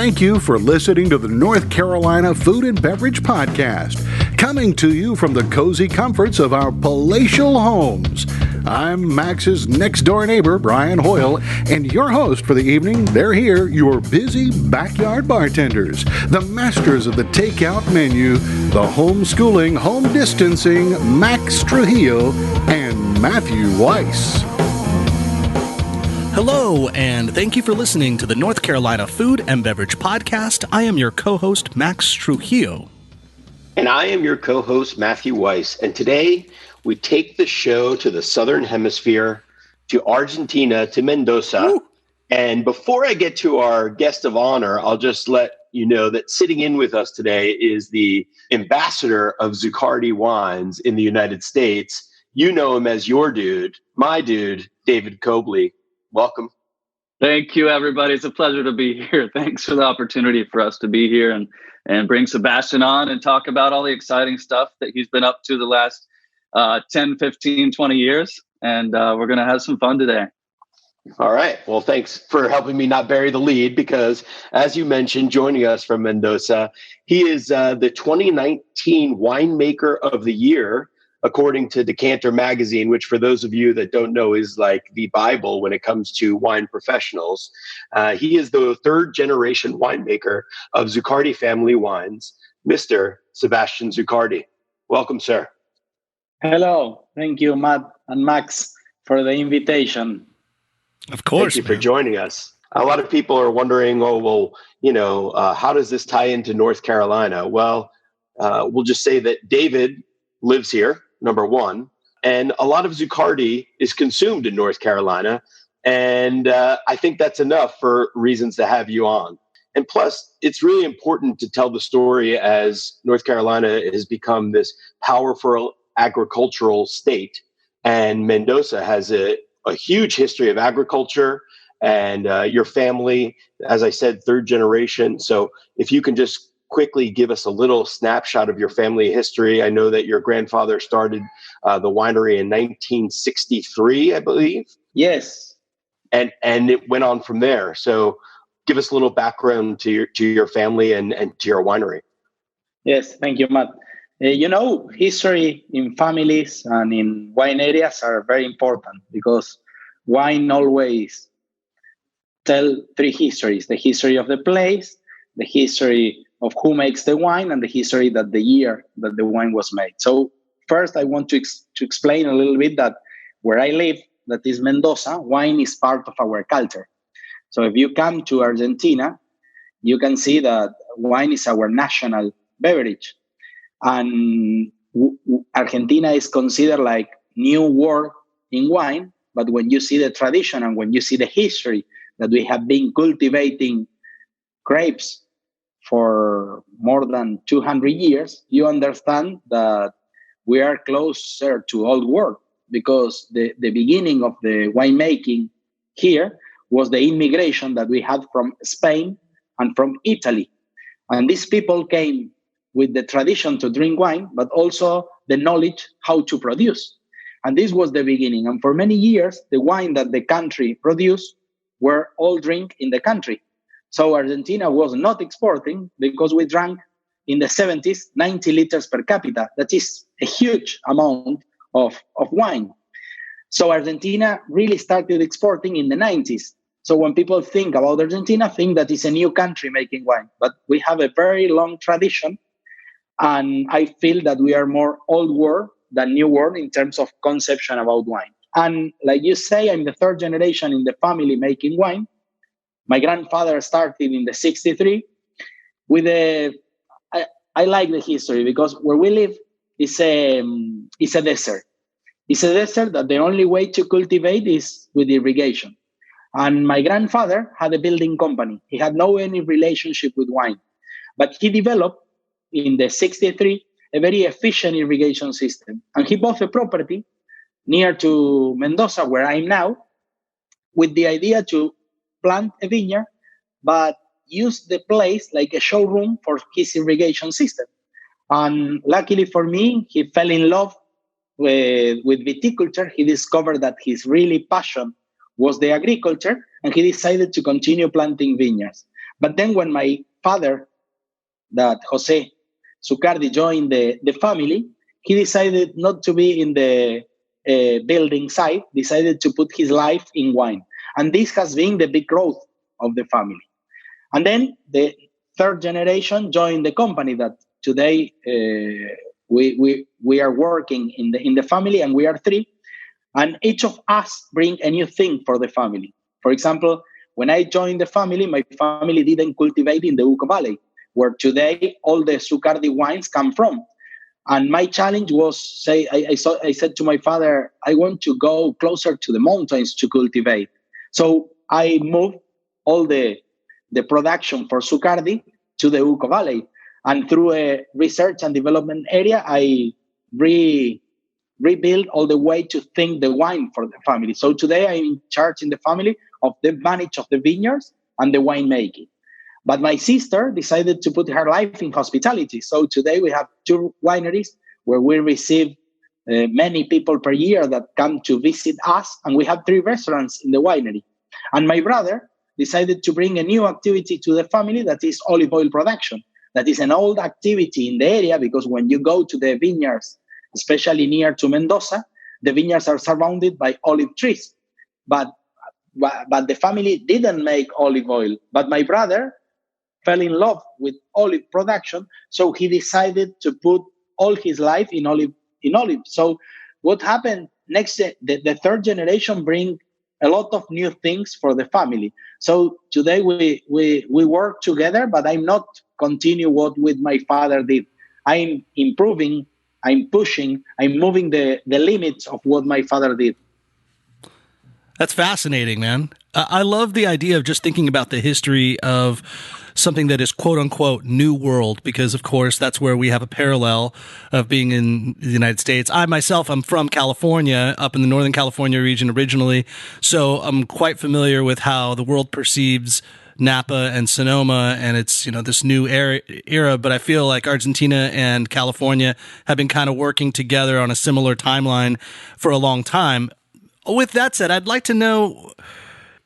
Thank you for listening to the North Carolina Food and Beverage Podcast, coming to you from the cozy comforts of our palatial homes. I'm Max's next-door neighbor, Brian Hoyle, and your host for the evening. They're here, your busy backyard bartenders, the masters of the takeout menu, the homeschooling, home distancing, Max Trujillo and Matthew Weiss. Hello, and thank you for listening to the North Carolina Food and Beverage Podcast. I am your co-host, Max Trujillo. And I am your co-host, Matthew Weiss. And today, we take the show to the Southern Hemisphere, to Argentina, to Mendoza. Woo! And before I get to our guest of honor, I'll just let you know that sitting in with us today is the ambassador of Zuccardi wines in the United States. You know him as your dude, my dude, David Cobley. Welcome. Thank you, everybody. It's a pleasure to be here. Thanks for the opportunity for us to be here and bring Sebastian on and talk about all the exciting stuff that he's been up to the last 10, 15, 20 years. And we're going to have some fun today. All right. Well, thanks for helping me not bury the lead, because as you mentioned, joining us from Mendoza, he is the 2019 Winemaker of the Year, according to Decanter Magazine, which for those of you that don't know is like the Bible when it comes to wine professionals. He is the third generation winemaker of Zuccardi family wines, Mr. Sebastian Zuccardi. Welcome, sir. Hello. Thank you, Matt and Max, for the invitation. Of course. Thank you for joining us. A lot of people are wondering, how does this tie into North Carolina? Well, we'll just say that David lives here, number one, and a lot of Zuccardi is consumed in North Carolina. And I think that's enough for reasons to have you on. And plus, it's really important to tell the story as North Carolina has become this powerful agricultural state. And Mendoza has a huge history of agriculture, and your family, as I said, third generation. So if you can just quickly give us a little snapshot of your family history. I know that your grandfather started the winery in 1963, I believe. Yes. And it went on from there. So give us a little background to your family and to your winery. Yes, thank you, Matt. History in families and in wine areas are very important, because wine always tell three histories: the history of the place, the history of who makes the wine, and the history that the year that the wine was made. So first, I want to explain a little bit that where I live, that is Mendoza, wine is part of our culture. So if you come to Argentina, you can see that wine is our national beverage. And Argentina is considered like new world in wine. But when you see the tradition and when you see the history that we have been cultivating grapes for more than 200 years, you understand that we are closer to old world, because the beginning of the winemaking here was the immigration that we had from Spain and from Italy. And these people came with the tradition to drink wine, but also the knowledge how to produce. And this was the beginning. And for many years, the wine that the country produced were all drink in the country. So Argentina was not exporting, because we drank in the 70s 90 liters per capita. That is a huge amount of wine. So Argentina really started exporting in the 90s. So when people think about Argentina, think that it's a new country making wine. But we have a very long tradition. And I feel that we are more old world than new world in terms of conception about wine. And like you say, I'm the third generation in the family making wine. My grandfather started in the 63 with I like the history, because where we live is a desert. It's a desert that the only way to cultivate is with irrigation. And my grandfather had a building company. He had no any relationship with wine, but he developed in the 63 a very efficient irrigation system. And he bought a property near to Mendoza, where I'm now, with the idea to plant a vineyard, but use the place like a showroom for his irrigation system. And luckily for me, he fell in love with viticulture. He discovered that his really passion was the agriculture, and he decided to continue planting vineyards. But then when my father, that Jose Zuccardi, joined the family, he decided not to be in the building site, decided to put his life in wine. And this has been the big growth of the family. And then the third generation joined the company that today we are working in the family, and we are three. And each of us bring a new thing for the family. For example, when I joined the family, my family didn't cultivate in the Uco Valley, where today all the Zuccardi wines come from. And my challenge was, I said to my father, I want to go closer to the mountains to cultivate. So I moved all the production for Zuccardi to the Uco Valley. And through a research and development area, I rebuilt all the way to think the wine for the family. So today I'm in charge in the family of the manage of the vineyards and the winemaking. But my sister decided to put her life in hospitality. So today we have 2 wineries where we receive many people per year that come to visit us. And we have 3 restaurants in the winery. And my brother decided to bring a new activity to the family, that is olive oil production. That is an old activity in the area, because when you go to the vineyards, especially near to Mendoza, the vineyards are surrounded by olive trees. But the family didn't make olive oil. But my brother fell in love with olive production, so he decided to put all his life in olive. So what happened next? The third generation bring a lot of new things for the family. So today we work together, but I'm not continue what with my father did. I'm improving, I'm pushing, I'm moving the limits of what my father did. That's fascinating, man. I love the idea of just thinking about the history of something that is quote unquote new world, because of course that's where we have a parallel of being in the United States. I myself, I'm from California, up in the Northern California region originally. So I'm quite familiar with how the world perceives Napa and Sonoma, and it's, this new era, but I feel like Argentina and California have been kind of working together on a similar timeline for a long time. With that said, I'd like to know,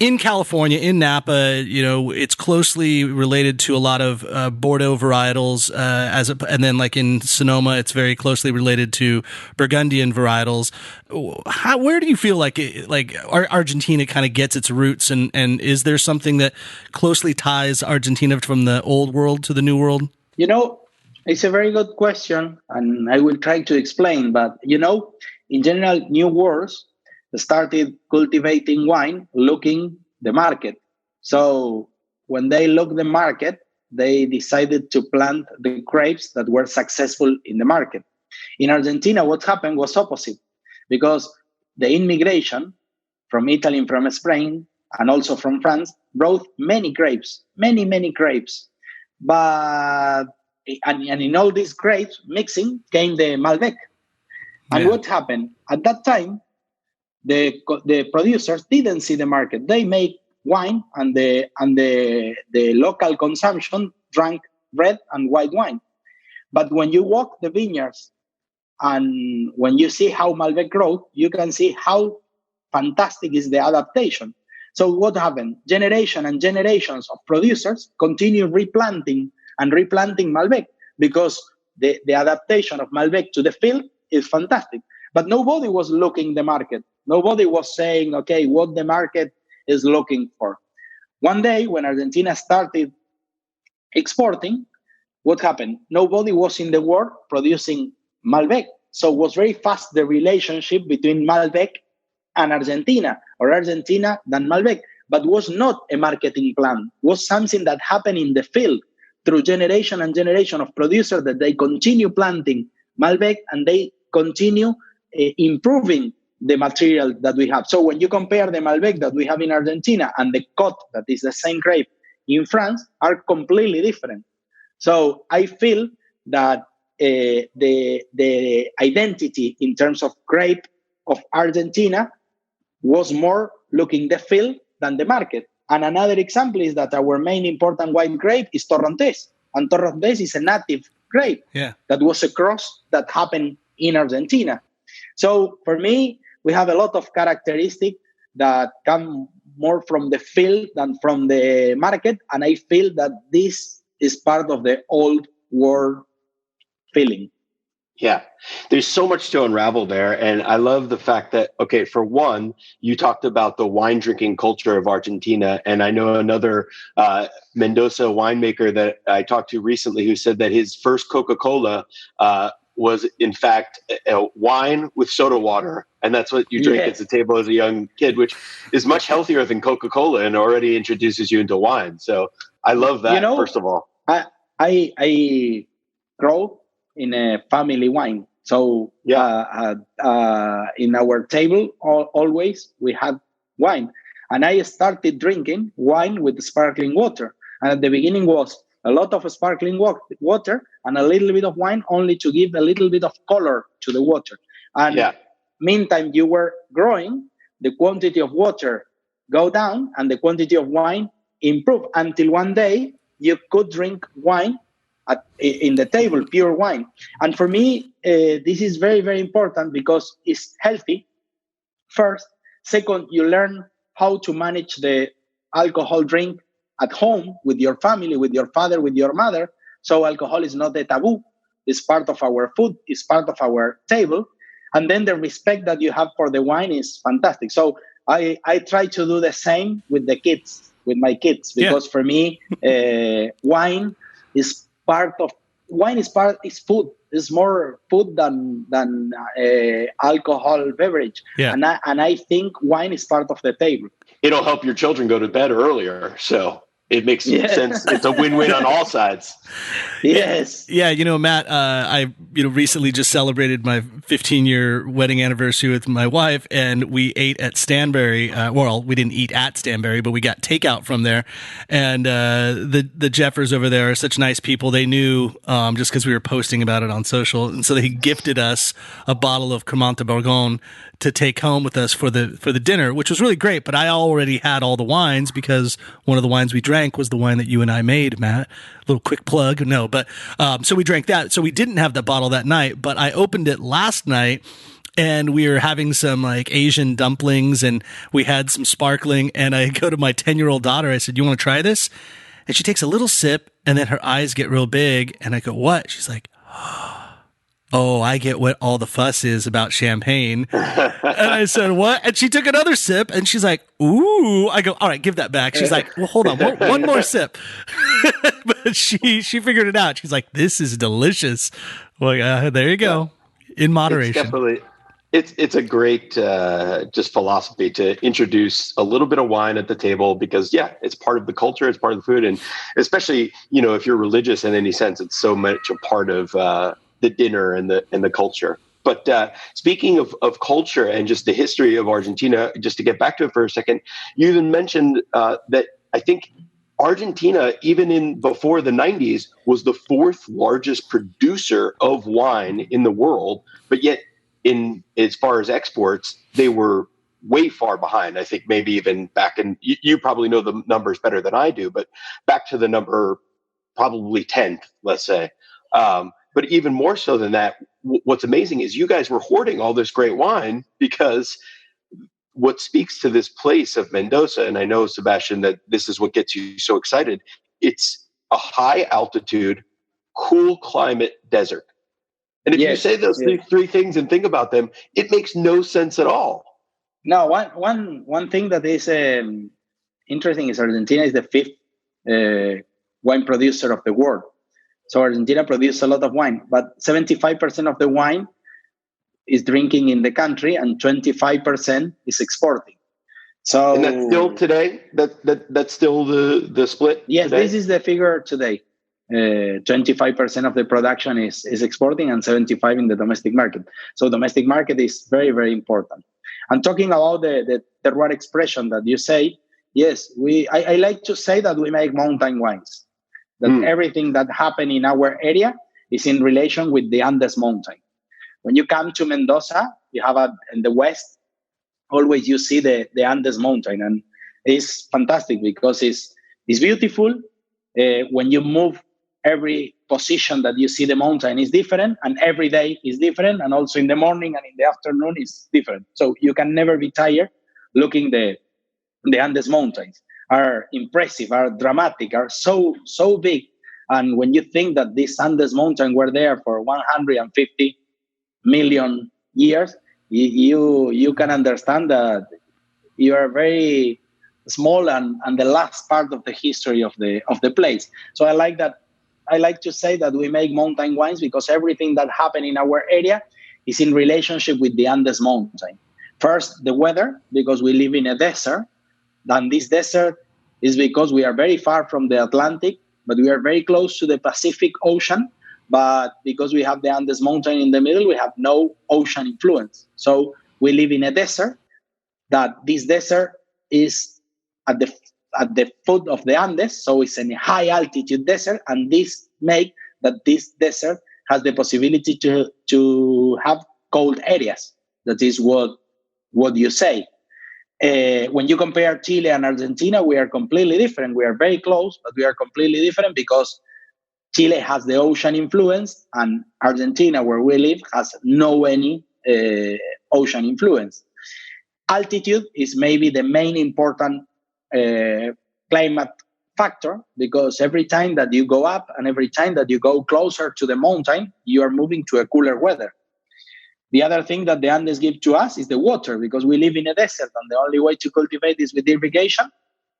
in California, in Napa, it's closely related to a lot of Bordeaux varietals, and then like in Sonoma, it's very closely related to Burgundian varietals. Where do you feel like Argentina kind of gets its roots, and is there something that closely ties Argentina from the old world to the new world? It's a very good question, and I will try to explain. But in general, new worlds started cultivating wine looking the market. So when they looked the market, they decided to plant the grapes that were successful in the market. In Argentina, what happened was opposite, because the immigration from Italy and from Spain and also from France brought many grapes. But and in all these grapes mixing came the Malbec. And what happened? At that time, the producers didn't see the market. They make wine, and the local consumption drank red and white wine. But when you walk the vineyards and when you see how Malbec grows, you can see how fantastic is the adaptation. So what happened? Generation and generations of producers continue replanting Malbec, because the adaptation of Malbec to the field is fantastic. But nobody was looking the market. Nobody was saying, okay, what the market is looking for. One day when Argentina started exporting, what happened? Nobody was in the world producing Malbec. So it was very fast the relationship between Malbec and Argentina, or Argentina than Malbec, but was not a marketing plan. It was something that happened in the field through generation and generation of producers, that they continue planting Malbec and they continue improving the material that we have. So when you compare the Malbec that we have in Argentina and the Côte, that is the same grape in France, are completely different. So I feel that the identity in terms of grape of Argentina was more looking the field than the market. And another example is that our main important white grape is Torrontés. And Torrontés is a native grape that was a cross that happened in Argentina. So for me, we have a lot of characteristics that come more from the field than from the market. And I feel that this is part of the old world feeling. Yeah, there's so much to unravel there. And I love the fact that, okay, for one, you talked about the wine drinking culture of Argentina. And I know another Mendoza winemaker that I talked to recently who said that his first Coca-Cola was, in fact, a wine with soda water. And that's what you drink at the table as a young kid, which is much healthier than Coca-Cola and already introduces you into wine. So I love that, first of all. I grow in a family wine. So in our table, always we had wine. And I started drinking wine with sparkling water. And at the beginning was a lot of sparkling water and a little bit of wine, only to give a little bit of color to the water. And meantime, you were growing, the quantity of water go down and the quantity of wine improve until one day you could drink wine in the table, pure wine. And for me, this is very, very important because it's healthy, first. Second, you learn how to manage the alcohol drink at home with your family, with your father, with your mother. So alcohol is not a taboo. It's part of our food. It's part of our table. And then the respect that you have for the wine is fantastic. So I try to do the same with the kids, with my kids, because for me, wine is food. It's more food than alcohol beverage. Yeah. And I think wine is part of the table. It'll help your children go to bed earlier. So it makes sense. It's a win-win on all sides. Yes. Yeah. Matt, I recently just celebrated my 15-year wedding anniversary with my wife, and we ate at Stanberry. Well, we didn't eat at Stanberry, but we got takeout from there. And the Jeffers over there are such nice people. They knew just because we were posting about it on social, and so they gifted us a bottle of Cremant de Bourgogne to take home with us for the dinner, which was really great. But I already had all the wines because one of the wines we drank was the wine that you and I made, Matt. A little quick plug. No, but so we drank that. So we didn't have the bottle that night, but I opened it last night and we were having some like Asian dumplings and we had some sparkling, and I go to my 10-year-old daughter. I said, "You want to try this?" And she takes a little sip and then her eyes get real big. And I go, "What?" She's like, "Oh, I get what all the fuss is about champagne." And I said, "What?" And she took another sip and she's like, "Ooh." I go, "All right, give that back." She's like, "Well, hold on, one more sip." But she figured it out. She's like, "This is delicious." Well, there you go. In moderation. It's a great just philosophy to introduce a little bit of wine at the table because, it's part of the culture, it's part of the food. And especially, if you're religious in any sense, it's so much a part of the dinner and the culture. But speaking of culture and just the history of Argentina, just to get back to it for a second, you even mentioned that I think Argentina, even before the 90s, was the fourth largest producer of wine in the world. But yet, as far as exports, they were way far behind. I think maybe even back in, you probably know the numbers better than I do, but back to the number probably 10th, let's say. But even more so than that, what's amazing is you guys were hoarding all this great wine because what speaks to this place of Mendoza, and I know, Sebastian, that this is what gets you so excited, it's a high altitude, cool climate desert. And if you say those three things and think about them, it makes no sense at all. No, one thing that is interesting is Argentina is the fifth wine producer of the world. So Argentina produces a lot of wine, but 75% of the wine is drinking in the country and 25% is exporting. So, and that's still today? That's still the split? Yes, today? This is the figure today. 25% of the production is exporting and 75% in the domestic market. So domestic market is very, very important. And talking about the terroir expression that you say, yes, I like to say that we make mountain wines. That everything that happened in our area is in relation with the Andes mountain. When you come to Mendoza, you have in the west, always you see the Andes mountain, and it's fantastic because it's beautiful. When you move, every position that you see the mountain is different, and every day is different, and also in the morning and in the afternoon is different. So you can never be tired looking the the Andes Mountains are impressive, are dramatic, are so big. And when you think that these Andes Mountains were there for 150 million years, you can understand that you are very small and the last part of the history of the place. So I like that. I like to say that we make mountain wines because everything that happened in our area is in relationship with the Andes Mountain. First, the weather, because we live in a desert. And this desert is because we are very far from the Atlantic, but we are very close to the Pacific Ocean. But because we have the Andes Mountain in the middle, we have no ocean influence. So we live in a desert. That this desert is at the foot of the Andes, so it's a high altitude desert, and this make that this desert has the possibility to have cold areas. That is what you say. When you compare Chile and Argentina, we are completely different. We are very close, but we are completely different because Chile has the ocean influence, and Argentina, where we live, has no any ocean influence. Altitude is maybe the main important climate factor, because every time that you go up and every time that you go closer to the mountain, you are moving to a cooler weather. The other thing that the Andes give to us is the water, because we live in a desert and the only way to cultivate is with irrigation.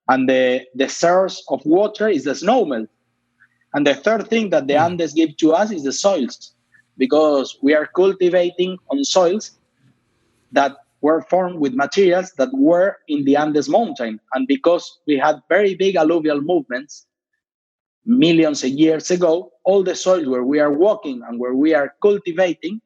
And the source of water is the snowmelt. And the third thing that the Andes give to us is the soils, because we are cultivating on soils that were formed with materials that were in the Andes Mountain. And because we had very big alluvial movements millions of years ago, all the soils where we are walking and where we are cultivating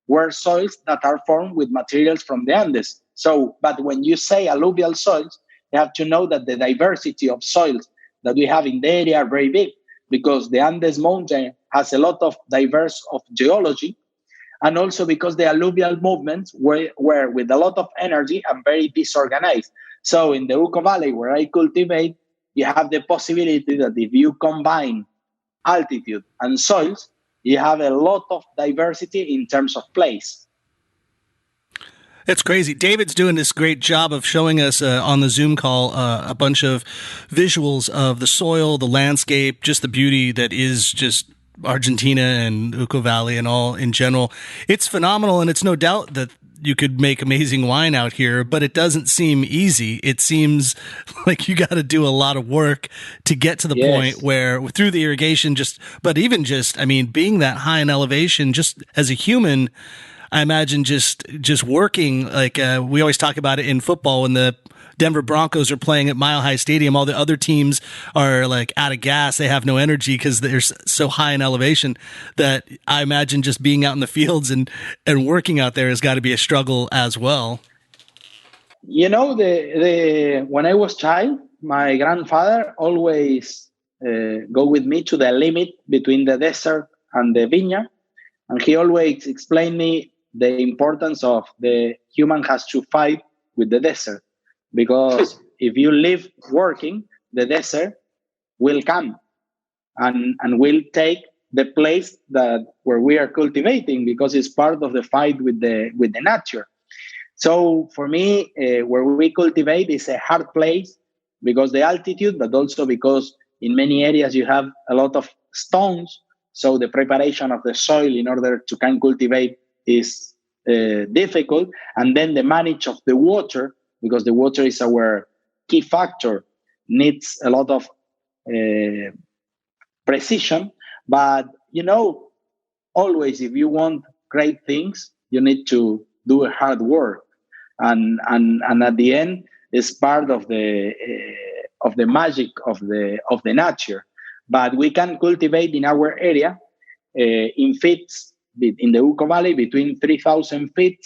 were soils that are formed with materials from the Andes. So, but when you say alluvial soils, you have to know that the diversity of soils that we have in the area are very big, because the Andes Mountain has a lot of diverse of geology, and also because the alluvial movements were with a lot of energy and very disorganized. So in the Uco Valley, where I cultivate, you have the possibility that if you combine altitude and soils, you have a lot of diversity in terms of place. It's crazy. David's doing this great job of showing us on the Zoom call a bunch of visuals of the soil, the landscape, just the beauty that is just Argentina and Uco Valley and all in general. It's phenomenal, and it's no doubt that you could make amazing wine out here, but it doesn't seem easy. It seems like you got to do a lot of work to get to the point where through the irrigation, being that high in elevation, just as a human, I imagine just working, like we always talk about it in football when the Denver Broncos are playing at Mile High Stadium. All the other teams are like out of gas. They have no energy because they're so high in elevation that I imagine just being out in the fields and working out there has got to be a struggle as well. You know, when I was child, my grandfather always go with me to the limit between the desert and the vineyard. And he always explained me the importance of the human has to fight with the desert. Because if you live working, the desert will come and will take the place where we are cultivating, because it's part of the fight with the nature. So for me, where we cultivate is a hard place because the altitude, but also because in many areas you have a lot of stones. So the preparation of the soil in order to can cultivate is difficult. And then the manage of the water, because the water is our key factor, needs a lot of precision. But, you know, always if you want great things, you need to do hard work. And at the end, it's part of the magic of the nature. But we can cultivate in our area in feet, in the Uco Valley, between 3,000 feet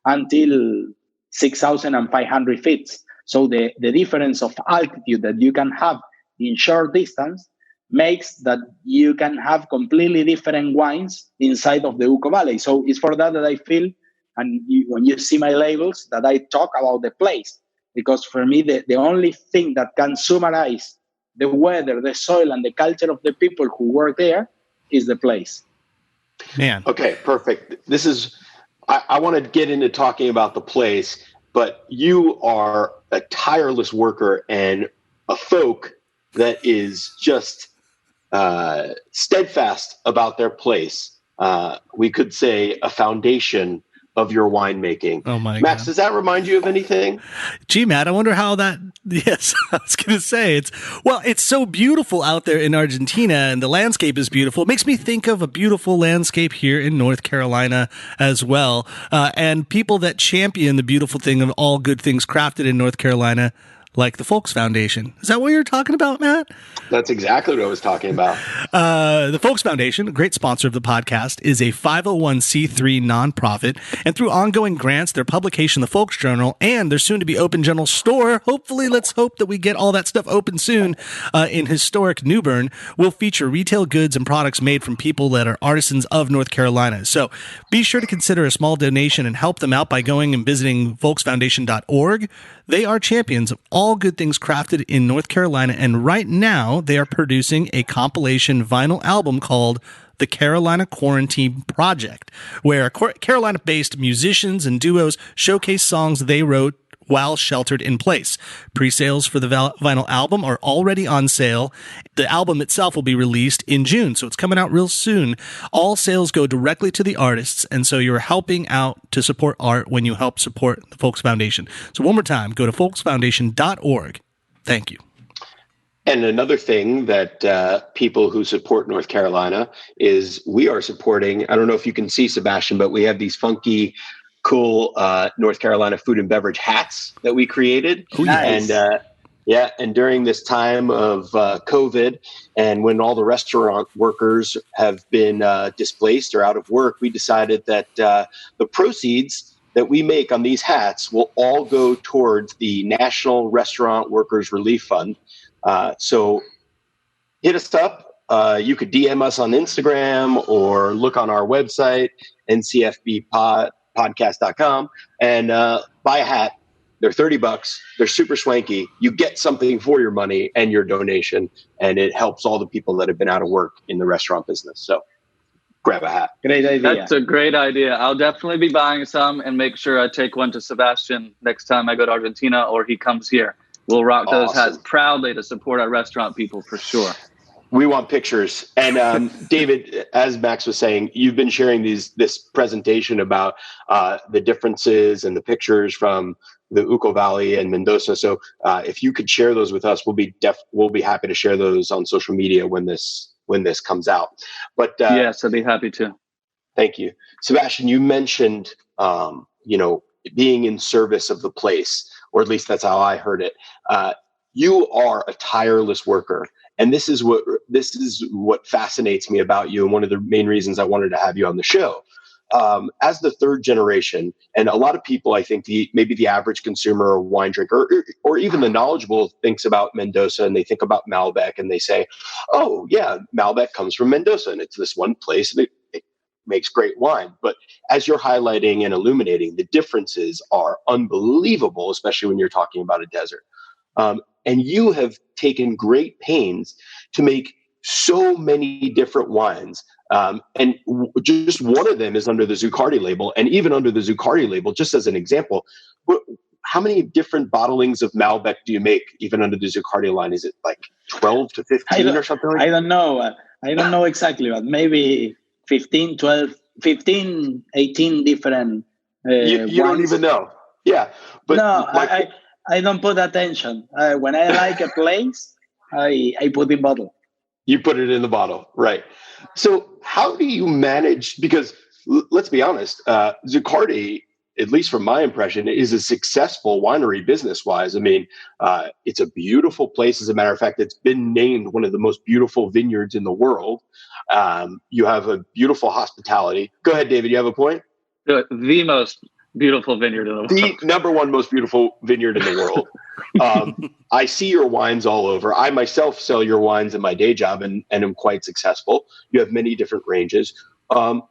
until 6,500 feet. So the difference of altitude that you can have in short distance makes that you can have completely different wines inside of the Uco Valley. So it's for that I feel, and when you see my labels, that I talk about the place. Because for me, the only thing that can summarize the weather, the soil, and the culture of the people who work there is the place. Man. Okay, perfect. I want to get into talking about the place. but you are a tireless worker and a folk that is just steadfast about their place. We could say a foundation of your winemaking. Oh my Max, God. does that remind you of anything? Gee, Matt, I wonder how that. Yes, I was going to say it's so beautiful out there in Argentina, and the landscape is beautiful. It makes me think of a beautiful landscape here in North Carolina as well, and people that champion the beautiful thing of all good things crafted in North Carolina, like the Folks Foundation. Is that what you're talking about, Matt? That's exactly what I was talking about. The Folks Foundation, a great sponsor of the podcast, is a 501c3 nonprofit, and through ongoing grants, their publication, the Folks Journal, and their soon-to-be open general store, hopefully, let's hope that we get all that stuff open soon, in historic New Bern, will feature retail goods and products made from people that are artisans of North Carolina. So be sure to consider a small donation and help them out by going and visiting folksfoundation.org. They are champions of all good things crafted in North Carolina, and right now they are producing a compilation vinyl album called The Carolina Quarantine Project, where Carolina-based musicians and duos showcase songs they wrote while sheltered in place. Pre-sales for the vinyl album are already on sale. The album itself will be released in June, so it's coming out real soon. All sales go directly to the artists, and so you're helping out to support art when you help support the Folks Foundation. So one more time, go to folksfoundation.org. Thank you. And another thing that people who support North Carolina is we are supporting, I don't know if you can see, Sebastian, but we have these funky, cool North Carolina food and beverage hats that we created. Nice. And during this time of COVID, and when all the restaurant workers have been displaced or out of work, we decided that the proceeds that we make on these hats will all go towards the National Restaurant Workers Relief Fund. So hit us up. You could DM us on Instagram or look on our website, ncfbpodcast.com, and buy a hat. They're $30. They're super swanky. You get something for your money and your donation, and it helps all the people that have been out of work in the restaurant business. So grab a hat. Great idea. That's a great idea. I'll definitely be buying some and make sure I take one to Sebastian next time I go to Argentina or he comes here. We'll rock those hats proudly to support our restaurant people for sure. We want pictures. And David, as Max was saying, you've been sharing this presentation about the differences and the pictures from the Uco Valley and Mendoza. So if you could share those with us, we'll be happy to share those on social media when this comes out. But yes, I'd be happy to. Thank you, Sebastian. You mentioned being in service of the place, or at least that's how I heard it. You are a tireless worker. And this is what fascinates me about you, and one of the main reasons I wanted to have you on the show. As the third generation, and a lot of people, I think maybe the average consumer or wine drinker, or even the knowledgeable, thinks about Mendoza and they think about Malbec and they say, "Oh yeah, Malbec comes from Mendoza and it's this one place and it makes great wine." But as you're highlighting and illuminating, the differences are unbelievable, especially when you're talking about a desert. And you have taken great pains to make so many different wines. And just one of them is under the Zuccardi label. And even under the Zuccardi label, just as an example, how many different bottlings of Malbec do you make, even under the Zuccardi line? Is it like 12 to 15 or something like that? I don't know. I don't know exactly, but maybe 15, 12, 15, 18 different you don't even know. Yeah. But no, I don't put attention. When I like a place, I put in bottle. You put it in the bottle, right? So how do you manage? Because let's be honest, Zuccardi, at least from my impression, is a successful winery business-wise. I mean, it's a beautiful place. As a matter of fact, it's been named one of the most beautiful vineyards in the world. You have a beautiful hospitality. Go ahead, David. You have a point? The most beautiful vineyard in the world. The number one most beautiful vineyard in the world. I see your wines all over. I myself sell your wines in my day job and am quite successful. You have many different ranges. I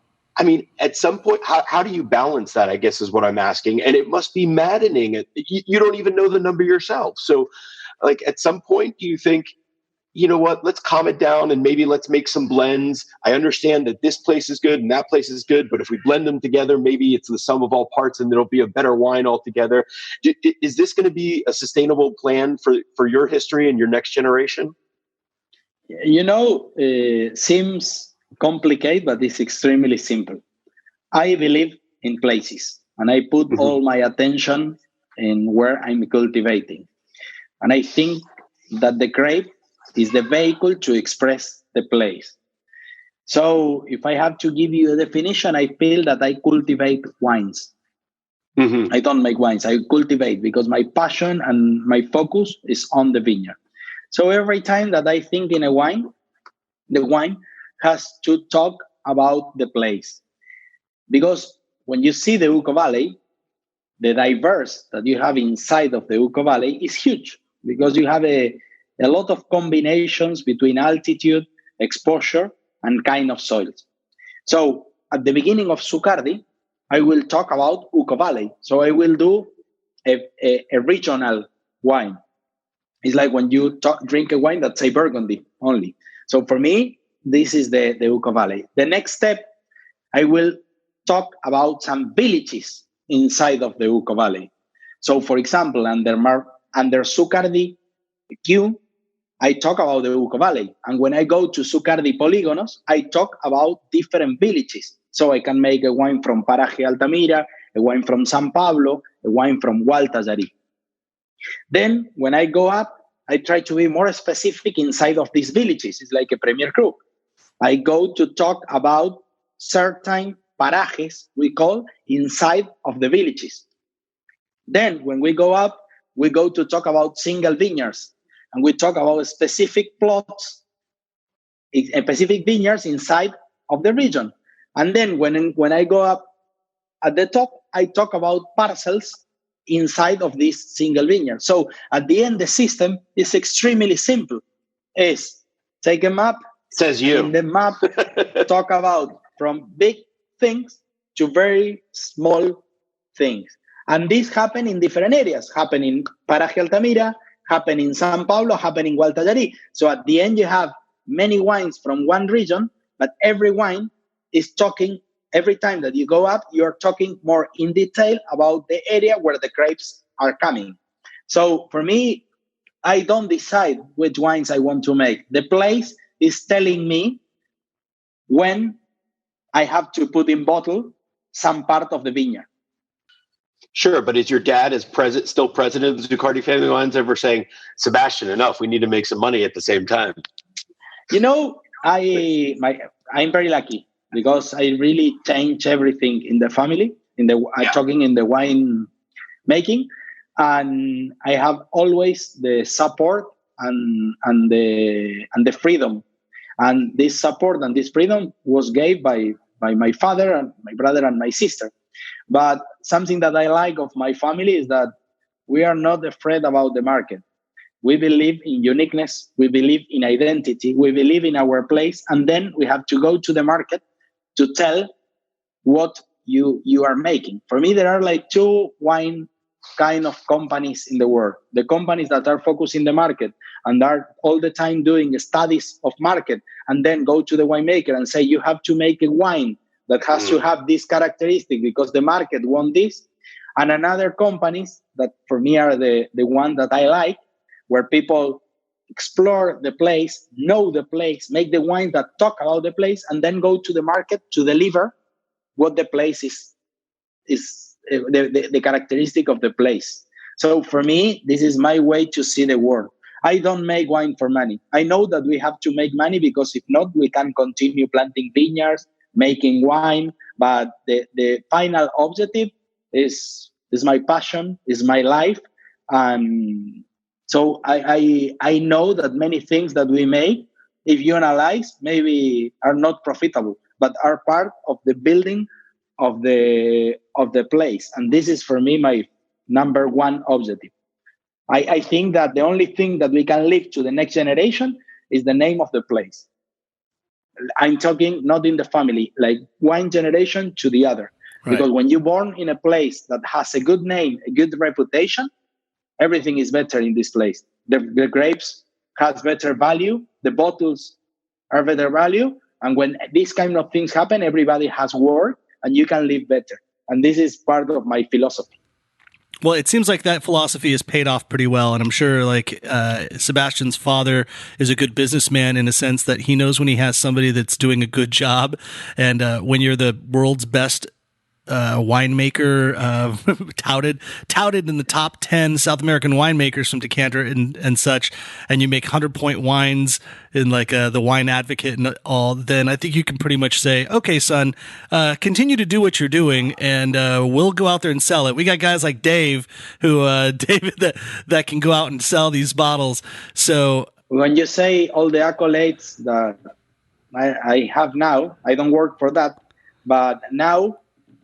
mean, at some point, how do you balance that, I guess, is what I'm asking. And it must be maddening. You don't even know the number yourself. So, like, at some point, do you think, you know what, let's calm it down and maybe let's make some blends. I understand that this place is good and that place is good, but if we blend them together, maybe it's the sum of all parts and there'll be a better wine altogether. Is this going to be a sustainable plan for your history and your next generation? Seems complicated, but it's extremely simple. I believe in places, and I put all my attention in where I'm cultivating. And I think that the grape is the vehicle to express the place. So if I have to give you a definition, I feel that I cultivate wines. I don't make wines, I cultivate, because my passion and my focus is on the vineyard. So every time that I think in a wine, the wine has to talk about the place. Because when you see the Uco Valley, the diverse that you have inside of the Uco Valley is huge, because you have a lot of combinations between altitude, exposure, and kind of soils. So at the beginning of Zuccardi, I will talk about Uco Valley. So I will do a regional wine. It's like when you drink a wine that's a Burgundy only. So for me, this is the Uco Valley. The next step, I will talk about some villages inside of the Uco Valley. So for example, under Zuccardi Q, I talk about the Uco Valley. And when I go to Zuccardi Polígonos, I talk about different villages. So I can make a wine from Paraje Altamira, a wine from San Pablo, a wine from Gualtallarí. Then when I go up, I try to be more specific inside of these villages. It's like a Premier Group. I go to talk about certain parajes, we call, inside of the villages. Then when we go up, we go to talk about single vineyards. And we talk about specific plots, specific vineyards inside of the region. And then when I go up at the top, I talk about parcels inside of this single vineyard. So at the end, the system is extremely simple. It's take a map. Says you. In the map, talk about from big things to very small things. And this happen in different areas. Happen in Paraje Altamira, happen in San Pablo, happen in Gualtallarí. So at the end, you have many wines from one region, but every wine is talking, every time that you go up, you're talking more in detail about the area where the grapes are coming. So for me, I don't decide which wines I want to make. The place is telling me when I have to put in bottle some part of the vineyard. Sure, but is your dad still president of the Zuccardi Family Wines ever saying, Sebastian, enough, we need to make some money at the same time? I'm very lucky because I really change everything in the family, talking in the wine making, and I have always the support and the freedom. And this support and this freedom was given by my father and my brother and my sister. But something that I like of my family is that we are not afraid about the market. We believe in uniqueness. We believe in identity. We believe in our place. And then we have to go to the market to tell what you are making. For me, there are like two wine kind of companies in the world. The companies that are focused in the market and are all the time doing studies of market and then go to the winemaker and say, you have to make a wine that has to have this characteristic because the market wants this. And another companies that for me are the one that I like, where people explore the place, know the place, make the wine that talk about the place, and then go to the market to deliver what the place is the characteristic of the place. So for me, this is my way to see the world. I don't make wine for money. I know that we have to make money because if not, we can continue planting vineyards, making wine, but the final objective is my passion, is my life. And so I know that many things that we make, if you analyze, maybe are not profitable, but are part of the building of the place. And this is for me my number one objective. I think that the only thing that we can leave to the next generation is the name of the place. I'm talking not in the family, like one generation to the other. Right. Because when you're born in a place that has a good name, a good reputation, everything is better in this place. The grapes has better value, the bottles are better value. And when these kind of things happen, everybody has work and you can live better. And this is part of my philosophy. Well, it seems like that philosophy has paid off pretty well. And I'm sure Sebastian's father is a good businessman in a sense that he knows when he has somebody that's doing a good job. And when you're the world's best winemaker, touted in the top 10 South American winemakers from Decanter and such, and you make 100-point wines in the Wine Advocate and all, then I think you can pretty much say, okay, son, continue to do what you're doing, and we'll go out there and sell it. We got guys like David that can go out and sell these bottles. So when you say all the accolades that I have now, I don't work for that, but now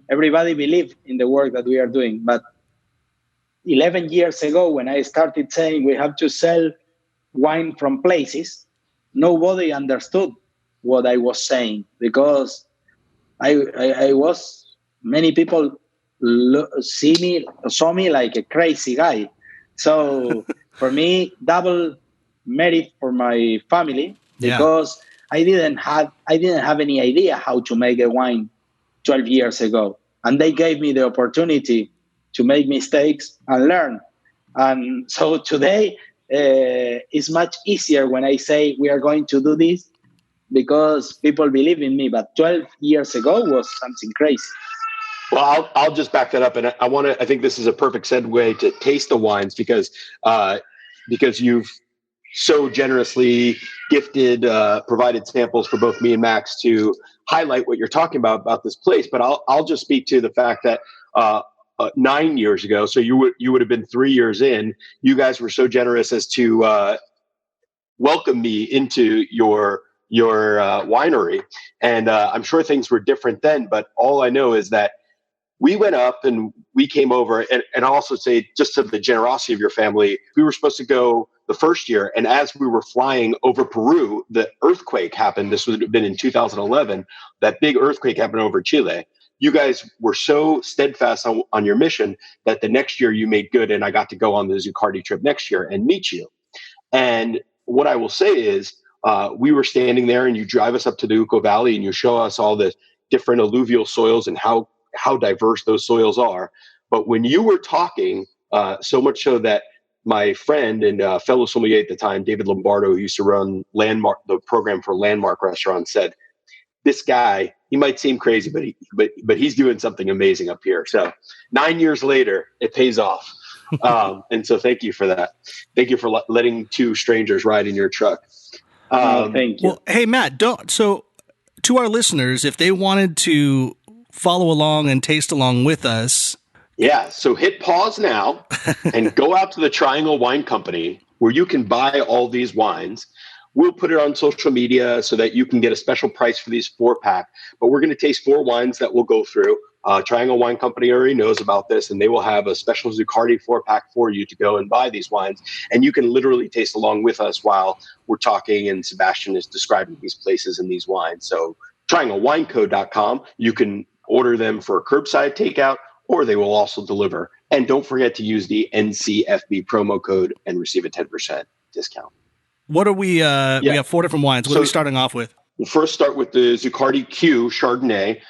everybody believes in the work that we are doing. But 11 years ago, when I started saying we have to sell wine from places, nobody understood what I was saying, because many people saw me like a crazy guy. So for me, double merit for my family, because I didn't have any idea how to make a wine 12 years ago. And they gave me the opportunity to make mistakes and learn. And so today it's much easier when I say we are going to do this, because people believe in me. But 12 years ago was something crazy. Well, I'll just back that up. And I think this is a perfect segue to taste the wines, because you've so generously provided samples for both me and Max to highlight what you're talking about this place. But I'll just speak to the fact that 9 years ago, so you would have been 3 years in, you guys were so generous as to welcome me into your winery. And I'm sure things were different then, but all I know is that we went up and we came over, and I'll also say, just to the generosity of your family, we were supposed to go the first year. And as we were flying over Peru, the earthquake happened. This would have been in 2011. That big earthquake happened over Chile. You guys were so steadfast on your mission that the next year you made good. And I got to go on the Zuccardi trip next year and meet you. And what I will say is, we were standing there and you drive us up to the Uco Valley and you show us all the different alluvial soils and how diverse those soils are. But when you were talking, so much so that my friend and fellow sommelier at the time, David Lombardo, who used to run the program for Landmark Restaurants, said, this guy, he might seem crazy, but he's doing something amazing up here. So 9 years later, it pays off. And so thank you for that. Thank you for letting two strangers ride in your truck. Thank you. Well, hey, Matt, so to our listeners, if they wanted to follow along and taste along with us. Yeah. So hit pause now and go out to the Triangle Wine Company, where you can buy all these wines. We'll put it on social media so that you can get a special price for these 4-pack. But we're going to taste 4 wines that we'll go through. Triangle Wine Company already knows about this, and they will have a special Zuccardi 4-pack for you to go and buy these wines. And you can literally taste along with us while we're talking and Sebastian is describing these places and these wines. So trianglewineco.com, you can order them for a curbside takeout, or they will also deliver. And don't forget to use the NCFB promo code and receive a 10% discount. What are we? We have 4 different wines. What are we starting off with? We'll first start with the Zuccardi Q Chardonnay.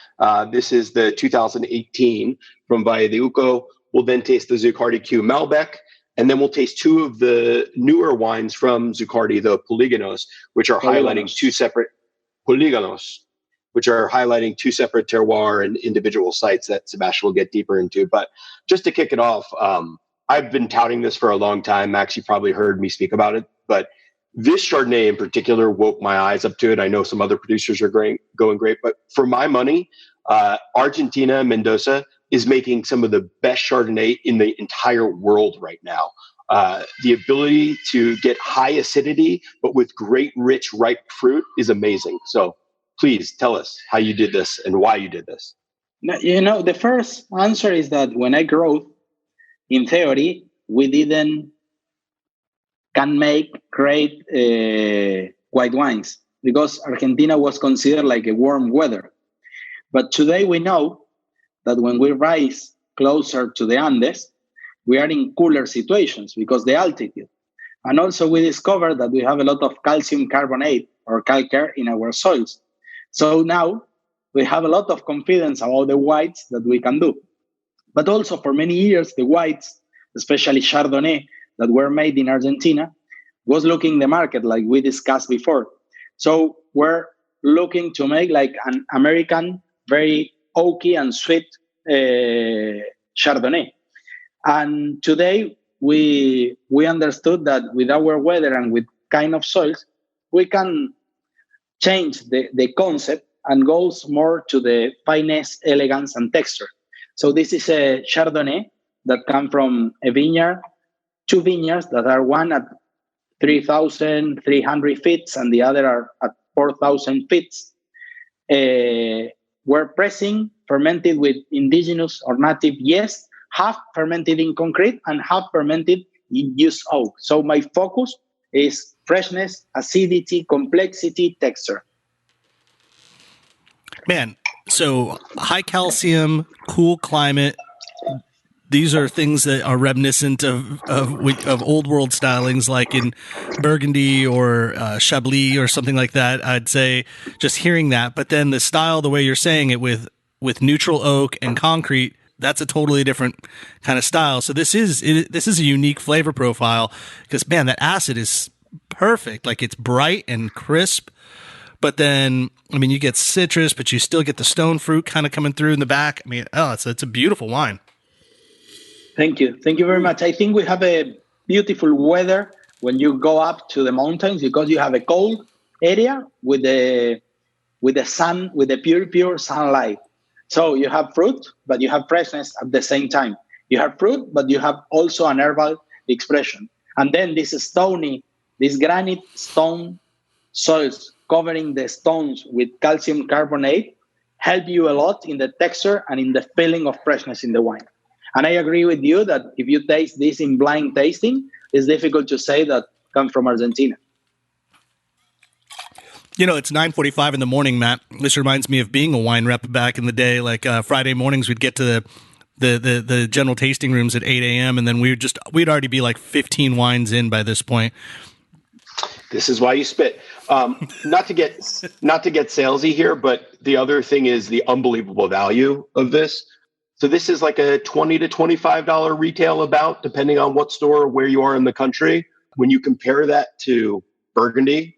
This is the 2018 from Valle de Uco. We'll then taste the Zuccardi Q Malbec, and then we'll taste 2 of the newer wines from Zuccardi, the Polígonos, which are highlighting 2 separate terroir and individual sites that Sebastian will get deeper into. But just to kick it off, I've been touting this for a long time. Max, you probably heard me speak about it, but this Chardonnay in particular woke my eyes up to it. I know some other producers are going great, but for my money, Argentina, Mendoza is making some of the best Chardonnay in the entire world right now. The ability to get high acidity, but with great, rich, ripe fruit is amazing. So please tell us how you did this and why you did this. The first answer is that when I grew, in theory, we can make great white wines because Argentina was considered like a warm weather. But today we know that when we rise closer to the Andes, we are in cooler situations because the altitude. And also we discovered that we have a lot of calcium carbonate or calcare in our soils. So now we have a lot of confidence about the whites that we can do. But also for many years, the whites, especially Chardonnay, that were made in Argentina, was looking the market like we discussed before. So we're looking to make like an American, very oaky and sweet Chardonnay. And today we understood that with our weather and with kind of soils, we can change the concept and goes more to the finesse, elegance, and texture. So this is a Chardonnay that come from a vineyard, two vineyards that are one at 3,300 feet and the other are at 4,000 feet. We're pressing, fermented with indigenous or native yeast, half fermented in concrete and half fermented in used oak. So my focus is freshness, acidity, complexity, texture. Man, so high calcium, cool climate. These are things that are reminiscent of old world stylings like in Burgundy or Chablis or something like that. I'd say just hearing that, but then the style, the way you're saying it with neutral oak and concrete, that's a totally different kind of style. So this is a unique flavor profile because, man, that acid is perfect. Like it's bright and crisp. But then, I mean, you get citrus, but you still get the stone fruit kind of coming through in the back. I mean, it's a beautiful wine. Thank you. Thank you very much. I think we have a beautiful weather when you go up to the mountains because you have a cold area with the sun, with the pure sunlight. So you have fruit, but you have freshness at the same time. You have fruit, but you have also an herbal expression. And then this granite stone soils covering the stones with calcium carbonate help you a lot in the texture and in the feeling of freshness in the wine. And I agree with you that if you taste this in blind tasting, it's difficult to say that comes from Argentina. You know, it's 9:45 in the morning, Matt. This reminds me of being a wine rep back in the day. Like Friday mornings, we'd get to the general tasting rooms at 8 a.m. and then we'd already be like 15 wines in by this point. This is why you spit. Not to get salesy here, but the other thing is the unbelievable value of this. So this is like a $20 to $25 retail about, depending on what store, where you are in the country. When you compare that to Burgundy,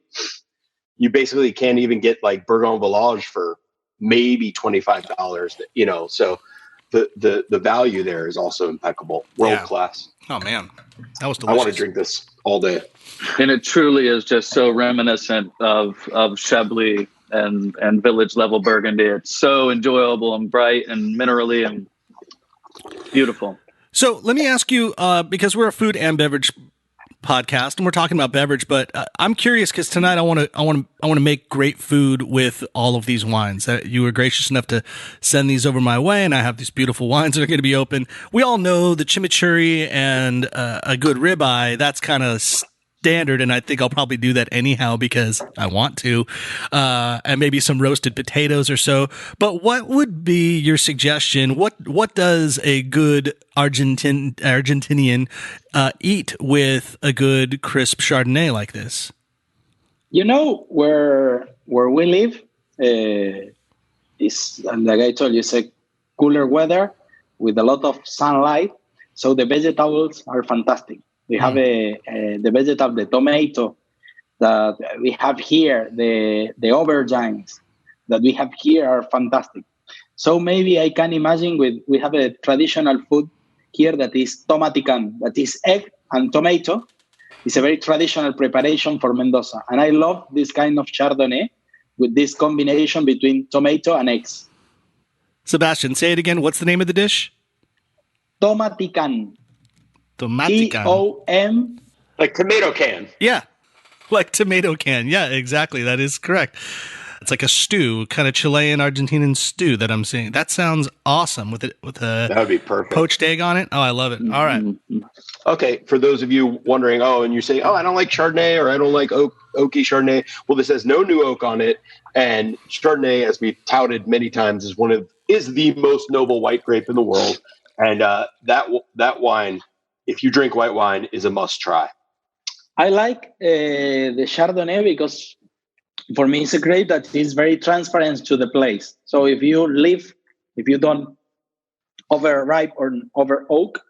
you basically can't even get like Bourgogne Village for maybe $25. You know, so the value there is also impeccable, world class. Oh man, that was delicious. I want to drink this all day. And it truly is just so reminiscent of Chablis and village level Burgundy. It's so enjoyable and bright and minerally and beautiful. So let me ask you, because we're a food and beverage podcast and we're talking about beverage, but I'm curious because tonight I want to make great food with all of these wines. You were gracious enough to send these over my way, and I have these beautiful wines that are going to be open. We all know the chimichurri and a good ribeye. That's kind of standard, and I think I'll probably do that anyhow because I want to, and maybe some roasted potatoes or so. But what would be your suggestion? What does a good Argentinian eat with a good crisp Chardonnay like this? You know, where we live is, like I told you, it's a cooler weather with a lot of sunlight, so the vegetables are fantastic. We have the vegetable, the tomato that we have here, the aubergines that we have here are fantastic. So maybe I can imagine we have a traditional food here that is tomatican, that is egg and tomato. It's a very traditional preparation for Mendoza. And I love this kind of Chardonnay with this combination between tomato and eggs. Sebastian, say it again. What's the name of the dish? Tomatican. Tomatican. Tom. Like tomato can. Yeah. Like tomato can. Yeah, exactly. That is correct. It's like a stew, kind of Chilean Argentinian stew that I'm seeing. That sounds awesome with a that would be perfect. Poached egg on it. Oh, I love it. All right. Okay, for those of you wondering, and you're saying, I don't like Chardonnay or I don't like oaky Chardonnay. Well, this has no new oak on it, and Chardonnay, as we've touted many times, is the most noble white grape in the world, and that wine, if you drink white wine, is a must try. I like the Chardonnay because for me it's a grape that is very transparent to the place. So if you don't overripe or over oak,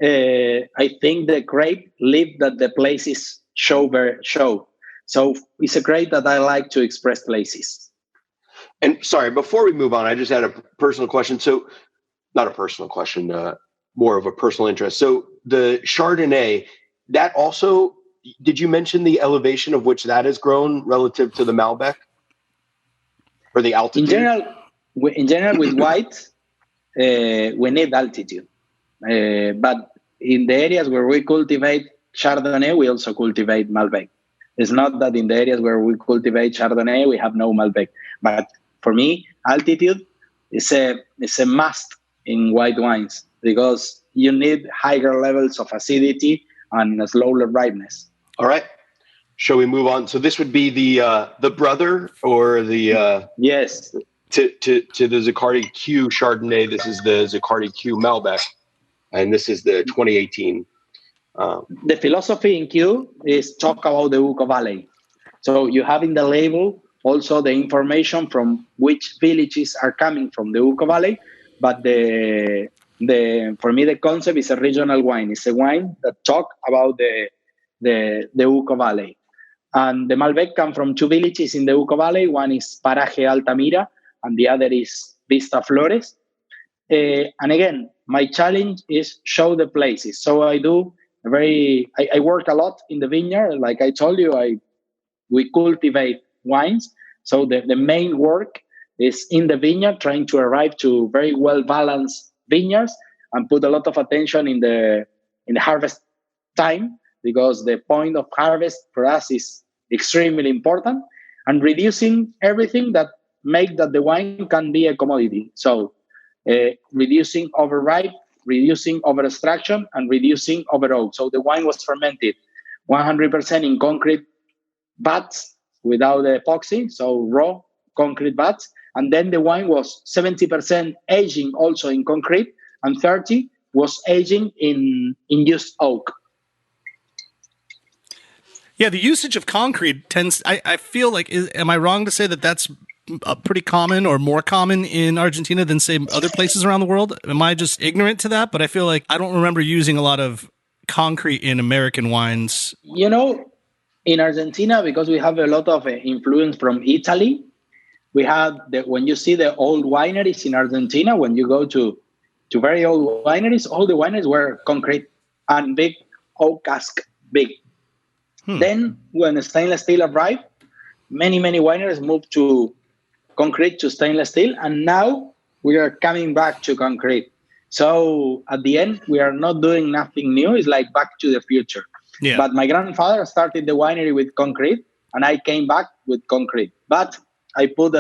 I think the grape leave that the places show. So it's a grape that I like to express places. And sorry, before we move on, I just had a personal question. So, not a personal question, more of a personal interest. So, the Chardonnay, that also, did you mention the elevation of which that has grown relative to the Malbec or the altitude? In general, with white, we need altitude. But in the areas where we cultivate Chardonnay, we also cultivate Malbec. It's not that in the areas where we cultivate Chardonnay, we have no Malbec. But for me, altitude is a must in white wines because you need higher levels of acidity and a slower ripeness. All right. Shall we move on? So this would be the brother or the yes to the Zuccardi Q Chardonnay. This is the Zuccardi Q Malbec, and this is the 2018. The philosophy in Q is talk about the Uco Valley. So you have in the label also the information from which villages are coming from the Uco Valley. But for me, the concept is a regional wine. It's a wine that talk about the Uco Valley. And the Malbec come from two villages in the Uco Valley. One is Paraje Altamira, and the other is Vista Flores. And again, my challenge is show the places. So I work a lot in the vineyard. Like I told you, we cultivate wines. So the main work is in the vineyard, trying to arrive to very well balanced vineyards and put a lot of attention in the harvest time, because the point of harvest for us is extremely important, and reducing everything that make that the wine can be a commodity. So reducing overripe, reducing over extraction, and reducing over oak. So the wine was fermented 100% in concrete vats without the epoxy, so raw concrete vats. And then the wine was 70% aging also in concrete, and 30% was aging in used oak. Yeah, the usage of concrete tends, I feel like, am I wrong to say that that's pretty common or more common in Argentina than, say, other places around the world? Am I just ignorant to that? But I feel like I don't remember using a lot of concrete in American wines. You know, in Argentina, because we have a lot of influence from Italy, we had when you see the old wineries in Argentina, when you go to very old wineries, all the wineries were concrete and big oak cask, big. Then when stainless steel arrived, many wineries moved to concrete to stainless steel, and now we are coming back to concrete. So at the end, we are not doing nothing new. It's like back to the future. Yeah. But my grandfather started the winery with concrete, and I came back with concrete. But I put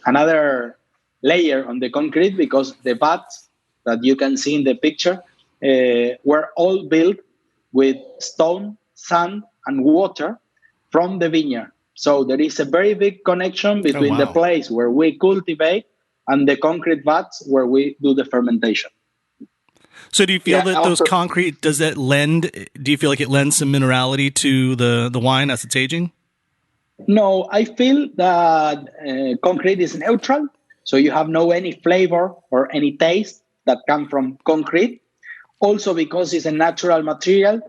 another layer on the concrete because the vats that you can see in the picture were all built with stone, sand, and water from the vineyard. So there is a very big connection between the place where we cultivate and the concrete vats where we do the fermentation. So do you feel that those concrete, do you feel like it lends some minerality to the wine as it's aging? No, I feel that concrete is neutral. So you have no any flavor or any taste that come from concrete. Also because it's a natural material,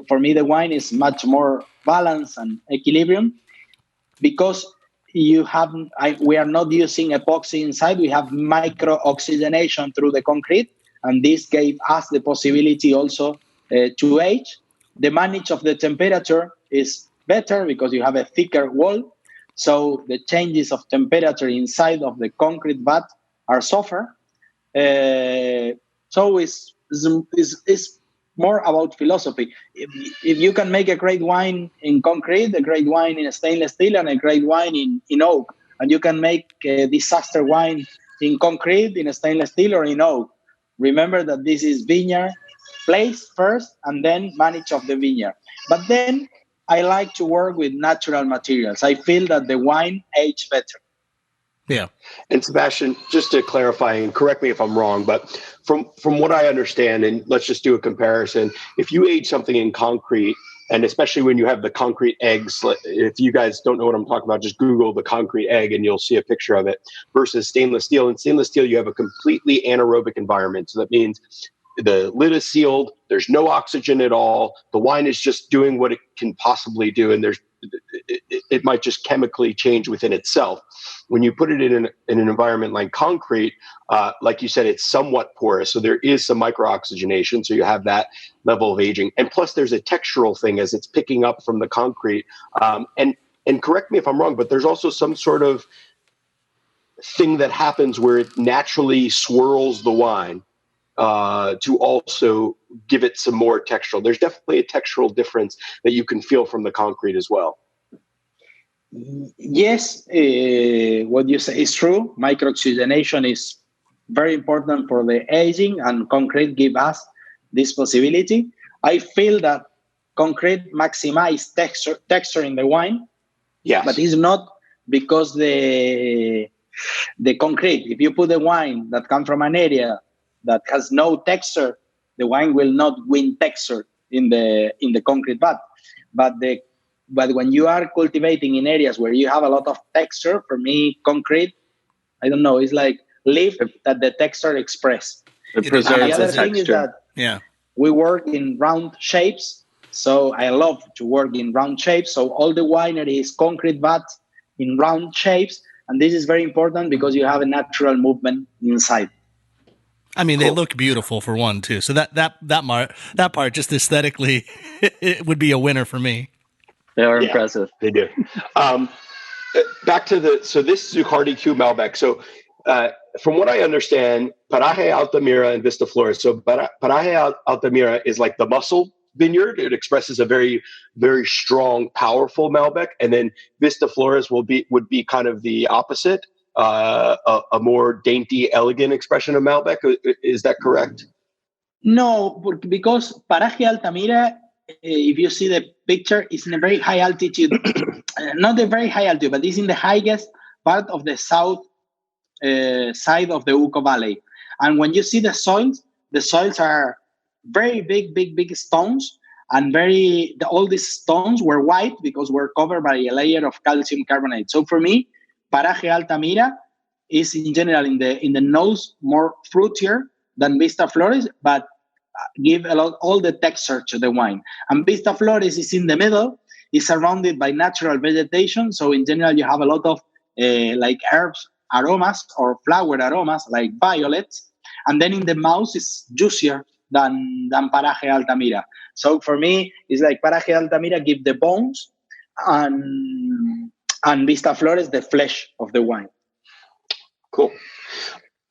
for me the wine is much more balanced and equilibrium. Because we are not using epoxy inside, we have micro oxygenation through the concrete, and this gave us the possibility also to age. The manage of the temperature is better because you have a thicker wall, so the changes of temperature inside of the concrete vat are softer. So it's more about philosophy. If you can make a great wine in concrete, a great wine in stainless steel, and a great wine in oak, and you can make a disaster wine in concrete, in stainless steel, or in oak, remember that this is vineyard place first, and then manage of the vineyard. But then I like to work with natural materials. I feel that the wine age better. Yeah. And Sebastian, just to clarify, and correct me if I'm wrong, but from what I understand, and let's just do a comparison. If you age something in concrete, and especially when you have the concrete eggs, if you guys don't know what I'm talking about, just Google the concrete egg and you'll see a picture of it versus stainless steel. In stainless steel, you have a completely anaerobic environment. So that means the lid is sealed. There's no oxygen at all. The wine is just doing what it can possibly do, and it might just chemically change within itself. When you put it in an environment like concrete, like you said, it's somewhat porous, so there is some micro-oxygenation, so you have that level of aging. And plus, there's a textural thing as it's picking up from the concrete. And correct me if I'm wrong, but there's also some sort of thing that happens where it naturally swirls the wine to also give it some more textural. There's definitely a textural difference that you can feel from the concrete as well. Yes, what you say is true. Microoxygenation is very important for the aging, and concrete gives us this possibility. I feel that concrete maximizes texture in the wine, yes, but it's not because the concrete. If you put a wine that comes from an area that has no texture, the wine will not win texture in the concrete vat. But when you are cultivating in areas where you have a lot of texture, for me, concrete, I don't know, it's like leaf that the texture express. It preserves the other the thing is texture. that we work in round shapes. So I love to work in round shapes. So all the winery is concrete vats in round shapes. And this is very important because you have a natural movement inside. I mean, they look beautiful for one too. So that part just aesthetically, it would be a winner for me. They are impressive. They do. Back to this Zuccardi Q Malbec. So from what I understand, Paraje Altamira and Vista Flores. So Paraje Altamira is like the muscle vineyard. It expresses a very, very strong, powerful Malbec. And then Vista Flores would be kind of the opposite, a more dainty, elegant expression of Malbec. Is that correct? No, because Paraje Altamira, if you see the picture, is in a very high altitude. Not a very high altitude, but it's in the highest part of the south side of the Uco Valley. And when you see the soils are very big stones, and all these stones were white because we're covered by a layer of calcium carbonate. So for me, Paraje Altamira is in general in the nose more fruitier than Vista Flores, but give all the texture to the wine. And Vista Flores is in the middle, is surrounded by natural vegetation. So in general, you have a lot of like herbs aromas or flower aromas like violets. And then in the mouth is juicier than Paraje Altamira. So for me, it's like Paraje Altamira give the bones and Vista Flores the flesh of the wine. Cool.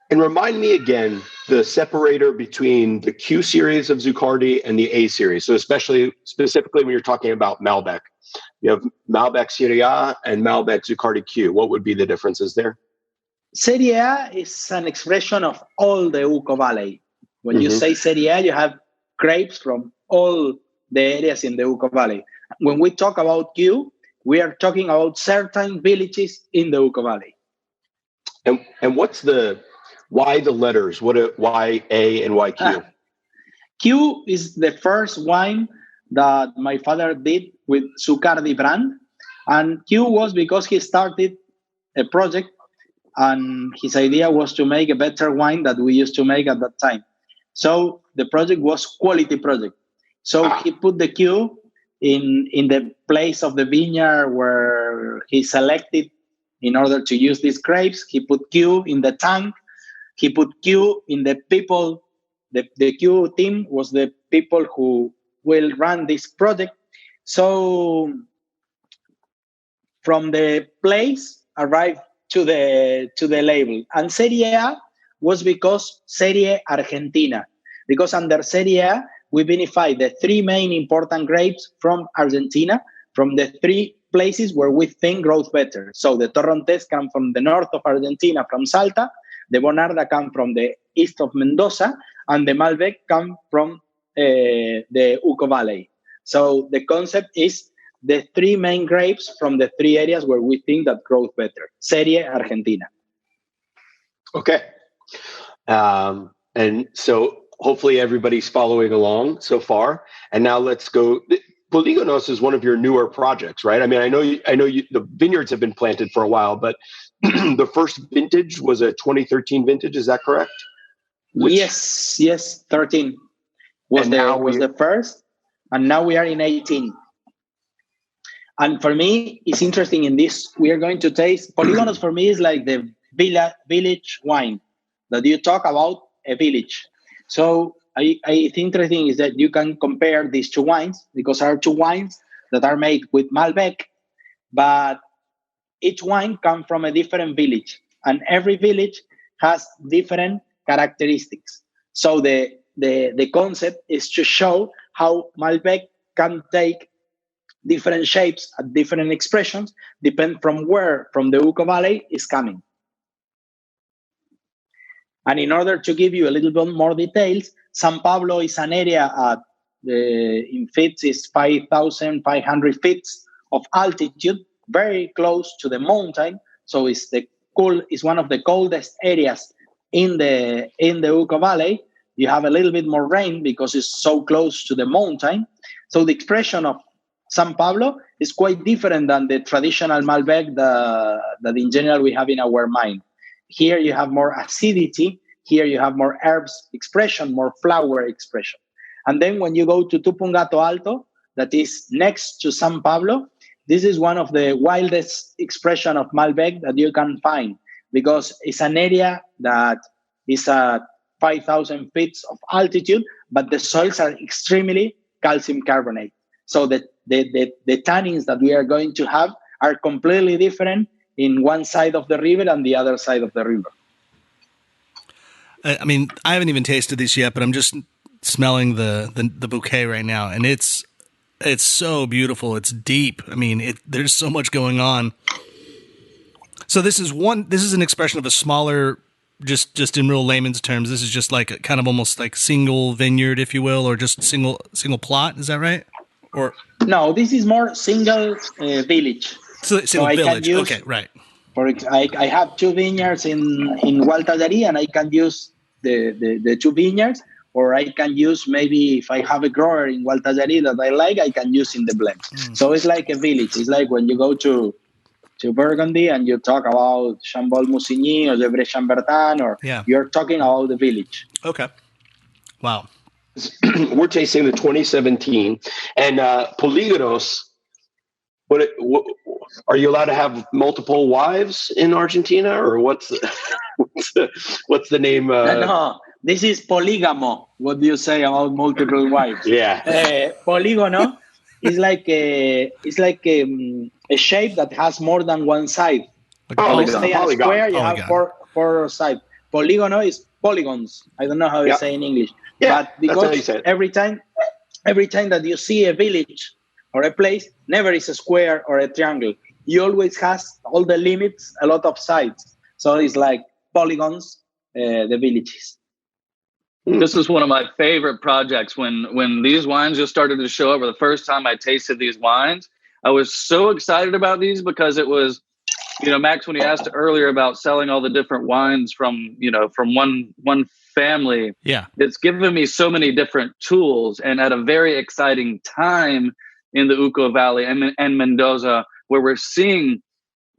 And remind me again, the separator between the Q series of Zuccardi and the A series. So specifically when you're talking about Malbec, you have Malbec Serie A and Malbec Zuccardi Q. What would be the differences there? Serie A is an expression of all the Uco Valley. When you say Serie A, you have grapes from all the areas in the Uco Valley. When we talk about Q, we are talking about certain villages in the Uco Valley. And why the letters? Why A and why Q? Q is the first wine that my father did with Zuccardi brand. And Q was because he started a project and his idea was to make a better wine that we used to make at that time. So the project was quality project. So he put the Q in the place of the vineyard where he selected in order to use these grapes. He put Q in the tank. He put Q in the people. The Q team was the people who will run this project. So from the place arrived to the label. And Serie A was because Serie Argentina. Because under Serie A, we vinify the three main important grapes from Argentina, from the three places where we think grows better. So the Torrontés come from the north of Argentina, from Salta. The Bonarda come from the east of Mendoza, and the Malbec come from the Uco Valley. So the concept is the three main grapes from the three areas where we think that grows better. Serie Argentina. Okay. And so hopefully everybody's following along so far. And now let's go. Polígonos is one of your newer projects, right? I mean, I know the vineyards have been planted for a while, but the first vintage was a 2013 vintage. Is that correct? Yes, 13 was the first, and now we are in 18. And for me, it's interesting in this. We are going to taste Polígonos. For me, is like the village wine that you talk about a village. So I think interesting is that you can compare these two wines because there are two wines that are made with Malbec, but each wine comes from a different village, and every village has different characteristics. So the concept is to show how Malbec can take different shapes and different expressions depend from where from the Uco Valley is coming. And in order to give you a little bit more details, San Pablo is an area in feet is 5,500 feet of altitude, very close to the mountain. So it's one of the coldest areas in the Uco Valley. You have a little bit more rain because it's so close to the mountain. So the expression of San Pablo is quite different than the traditional Malbec that in general we have in our mind. Here you have more acidity. Here you have more herbs expression, more flower expression. And then when you go to Tupungato Alto, that is next to San Pablo, this is one of the wildest expression of Malbec that you can find because it's an area that is at 5,000 feet of altitude, but the soils are extremely calcium carbonate. So the tannins that we are going to have are completely different in one side of the river and the other side of the river. I mean, I haven't even tasted these yet, but I'm just smelling the bouquet right now, and it's so beautiful. It's deep. I mean, there's so much going on. So this is an expression of a smaller, just in real layman's terms, this is just like kind of almost like single vineyard, if you will, or just single plot. Is that right? Or no, this is more single village. Single village. Okay, right. I have two vineyards in Gualtallarí, and I can use the two vineyards, or I can use maybe if I have a grower in Gualtallarí that I like, I can use in the blend. So it's like a village. It's like when you go to Burgundy and you talk about Chambol Musigny or Gevrey Chambertin, or you're talking about the village. Okay. Wow. We're tasting the 2017 and Polígonos. What are you allowed to have multiple wives in Argentina, or what's the name? No, this is polygamo. What do you say about multiple wives? Yeah, polígono is like a shape that has more than one side. Polygon. A square, you have four sides. Polígono is polygons. I don't know how you say in English. Yeah, but because every time that you see a village or a place, never is a square or a triangle. You always has all the limits, a lot of sides. So it's like polygons, the villages. This is one of my favorite projects. When these wines just started to show up, or the first time I tasted these wines, I was so excited about these because it was, Max, when you asked earlier about selling all the different wines from one family, it's given me so many different tools, and at a very exciting time in the Uco Valley and Mendoza, where we're seeing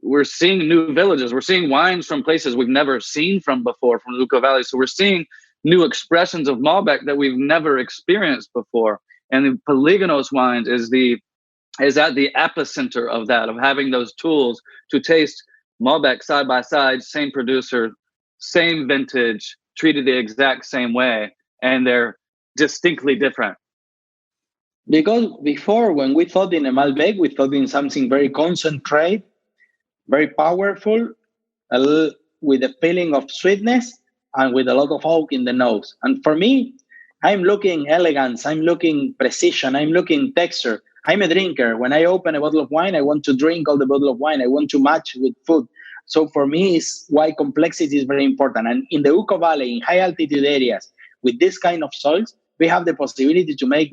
new villages. We're seeing wines from places we've never seen from before, from the Uco Valley. So we're seeing new expressions of Malbec that we've never experienced before. And the Polígonos wines is at the epicenter of that, of having those tools to taste Malbec side by side, same producer, same vintage, treated the exact same way, and they're distinctly different. Because before, when we thought in a Malbec, we thought in something very concentrated, very powerful, with a feeling of sweetness and with a lot of oak in the nose. And for me, I'm looking elegance, I'm looking precision, I'm looking texture. I'm a drinker. When I open a bottle of wine, I want to drink all the bottle of wine. I want to match with food. So for me, it's why complexity is very important. And in the Uco Valley, in high altitude areas, with this kind of soils, we have the possibility to make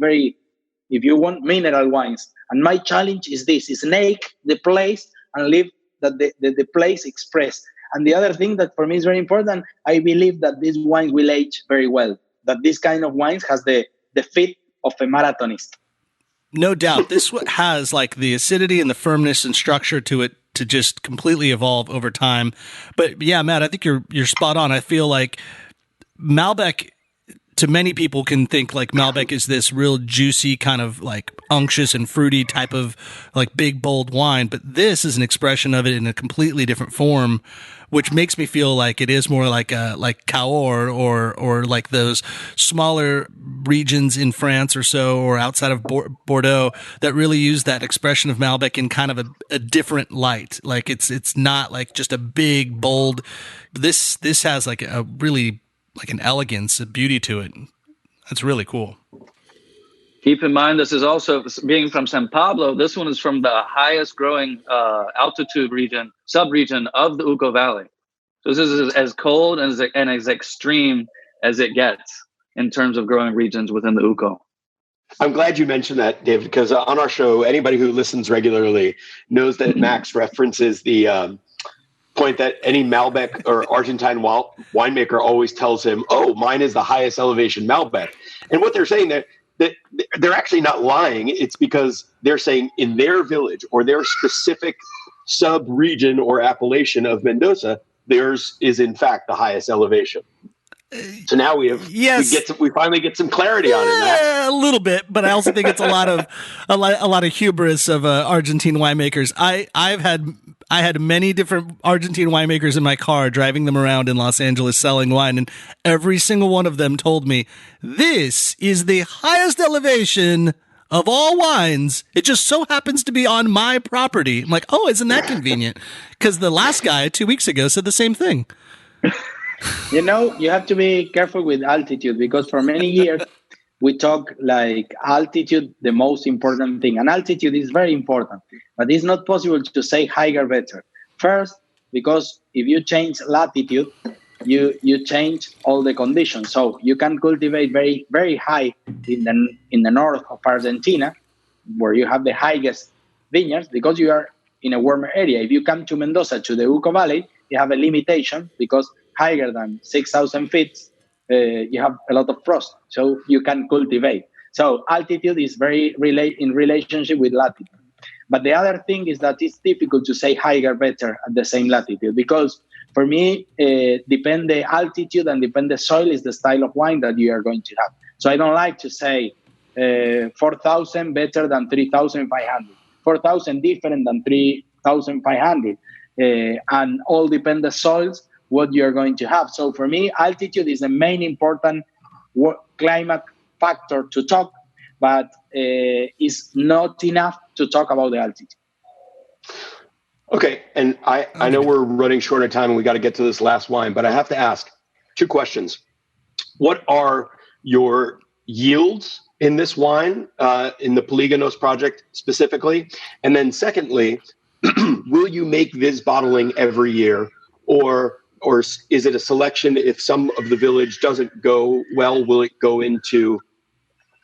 if you want, mineral wines. And my challenge is this, is make the place and leave that the place express. And the other thing that for me is very important, I believe that this wine will age very well. That this kind of wines has the fit of a marathonist. No doubt. This has like the acidity and the firmness and structure to it to just completely evolve over time. But yeah, Matt, I think you're spot on. I feel like Malbec, to many people, can think like Malbec is this real juicy kind of like unctuous and fruity type of like big bold wine, but this is an expression of it in a completely different form, which makes me feel like it is more like Cahors or like those smaller regions in France or so, or outside of Bordeaux, that really use that expression of Malbec in kind of a different light. Like it's not like just a big bold. This has like a really like an elegance, a beauty to it. That's really cool. Keep in mind, this is also, being from San Pablo, this one is from the highest growing altitude sub-region of the Uco Valley. So this is as cold and as extreme as it gets in terms of growing regions within the Uco. I'm glad you mentioned that, David, because on our show, anybody who listens regularly knows that Max references the point that any Malbec or Argentine winemaker always tells him, oh, mine is the highest elevation Malbec. And what they're saying that they're actually not lying. It's because they're saying in their village or their specific sub-region or appellation of Mendoza, theirs is in fact the highest elevation. So now we finally get some clarity on it. Max. A little bit, but I also think it's a lot of hubris of Argentine winemakers. I had many different Argentine winemakers in my car, driving them around in Los Angeles selling wine, and every single one of them told me, this is the highest elevation of all wines. It just so happens to be on my property. I'm like, oh, isn't that convenient? Because the last guy 2 weeks ago said the same thing. You know, you have to be careful with altitude, because for many years we talk like altitude, the most important thing. And altitude is very important, but it's not possible to say higher better. First, because if you change latitude, you change all the conditions. So you can cultivate very, very high in the north of Argentina, where you have the highest vineyards, because you are in a warmer area. If you come to Mendoza, to the Uco Valley, you have a limitation, because higher than 6,000 feet, you have a lot of frost, so you can cultivate. So altitude is very in relationship with latitude. But the other thing is that it's difficult to say higher better at the same latitude, because for me, depend the altitude and depend the soil is the style of wine that you are going to have. So I don't like to say 4,000 better than 3,500, 4,000 different than 3,500, and all depend the soils what you're going to have. So for me, altitude is the main important climate factor to talk, but it's not enough to talk about the altitude. Okay, and I know we're running short of time and we got to get to this last wine, but I have to ask two questions. What are your yields in this wine, in the Polígonos project specifically? And then secondly, will you make this bottling every year, or is it a selection? If some of the village doesn't go well, will it go into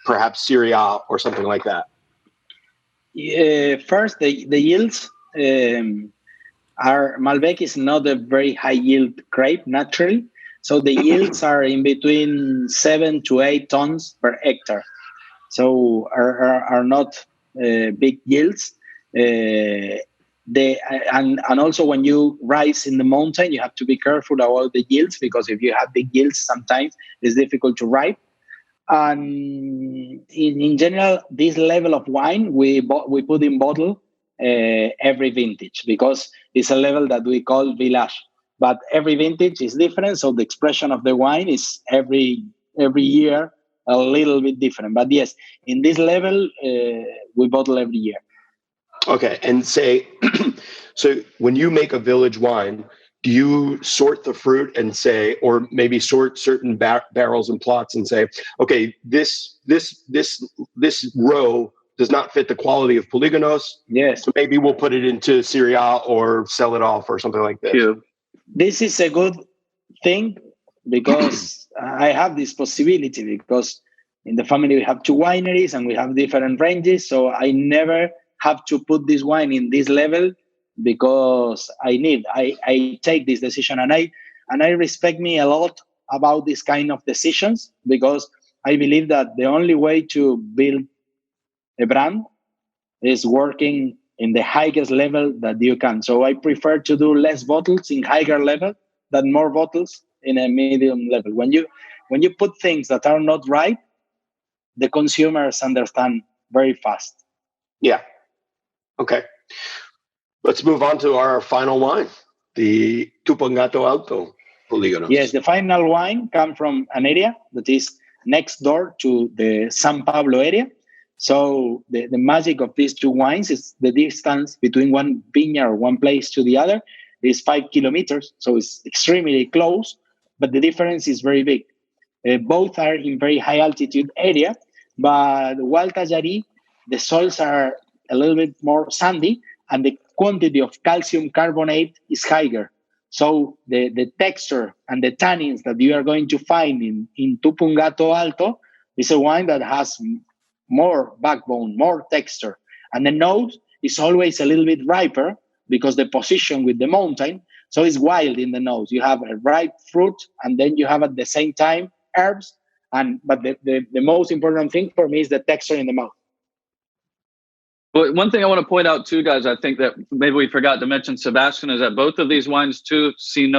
perhaps Syria or something like that? First, the yields are, Malbec is not a very high yield grape naturally. So the yields are in between 7 to 8 tons per hectare. So are not big yields. And also when you rise in the mountain, you have to be careful about the yields, because if you have big yields, sometimes it's difficult to ripe. And in general, this level of wine we put in bottle every vintage, because it's a level that we call village. But every vintage is different, so the expression of the wine is every year a little bit different. But yes, in this level, we bottle every year. Okay, and say, so when you make a village wine, do you sort the fruit and say, or maybe sort certain barrels and plots and say, okay, this row does not fit the quality of Polígonos. Yes. So maybe we'll put it into Syria or sell it off or something like this. This is a good thing, because I have this possibility, because in the family we have 2 wineries and we have different ranges. So I never have to put this wine in this level because I take this decision, and I respect me a lot about this kind of decisions, because I believe that the only way to build a brand is working in the highest level that you can. So I prefer to do less bottles in higher level than more bottles in a medium level. When you put things that are not right, the consumers understand very fast. Yeah. Okay. Let's move on to our final wine, the Tupungato Alto Polígonos. Yes, the final wine comes from an area that is next door to the San Pablo area. So the magic of these two wines is the distance between one vineyard, one place to the other, is 5 kilometers. So it's extremely close, but the difference is very big. Both are in very high altitude area, but Gualtajari, the soils are a little bit more sandy, and the quantity of calcium carbonate is higher. So the texture and the tannins that you are going to find in Tupungato Alto is a wine that has more backbone, more texture. And the nose is always a little bit riper because the position with the mountain, so it's wild in the nose. You have a ripe fruit, and then you have at the same time herbs. But the most important thing for me is the texture in the mouth. Well, one thing I want to point out too, guys, I think that maybe we forgot to mention, Sebastian, is that both of these wines too see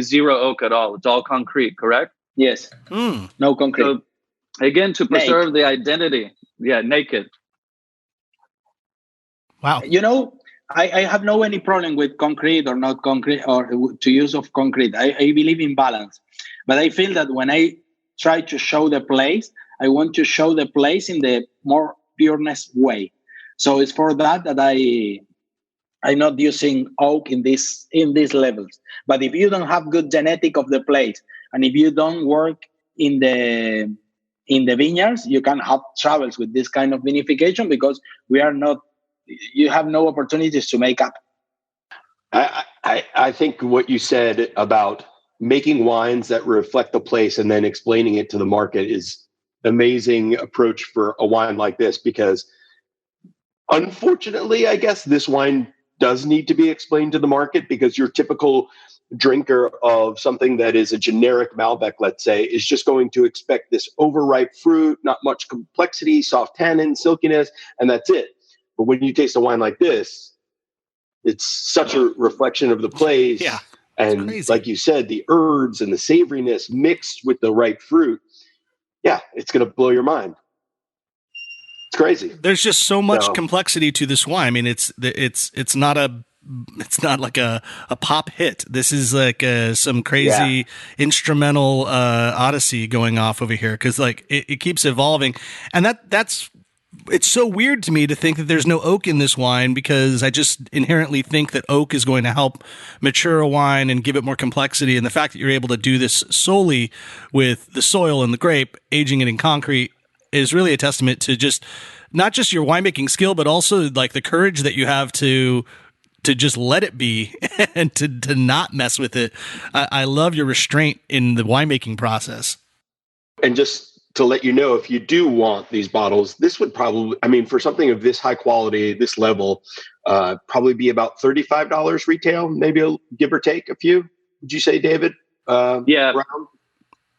zero oak at all. It's all concrete, correct? Yes. No concrete. So, again, to preserve the identity. Yeah, naked. Wow. You know, I have no any problem with concrete or not concrete, or to use of concrete. I believe in balance. But I feel that when I try to show the place, I want to show the place in the more pureness way. So it's for that I'm not using oak in these levels. But if you don't have good genetic of the place, and if you don't work in the vineyards, you can have troubles with this kind of vinification, because you have no opportunities to make up. I think what you said about making wines that reflect the place and then explaining it to the market is an amazing approach for a wine like this, because unfortunately, I guess this wine does need to be explained to the market, because your typical drinker of something that is a generic Malbec, let's say, is just going to expect this overripe fruit, not much complexity, soft tannin, silkiness, and that's it. But when you taste a wine like this, it's such a reflection of the place. Yeah, and crazy. Like you said, the herbs and the savoriness mixed with the ripe fruit. Yeah, it's going to blow your mind. It's crazy. There's just so much complexity to this wine. I mean, it's not like a pop hit. This is like some crazy instrumental odyssey going off over here, because like it keeps evolving, and it's so weird to me to think that there's no oak in this wine, because I just inherently think that oak is going to help mature a wine and give it more complexity. And the fact that you're able to do this solely with the soil and the grape, aging it in concrete, is really a testament to just not just your winemaking skill, but also like the courage that you have to just let it be and to not mess with it. I love your restraint in the winemaking process. And just to let you know, if you do want these bottles, this would probably, I mean, for something of this high quality, this level, probably be about $35 retail, maybe give or take a few. Would you say, David? Yeah.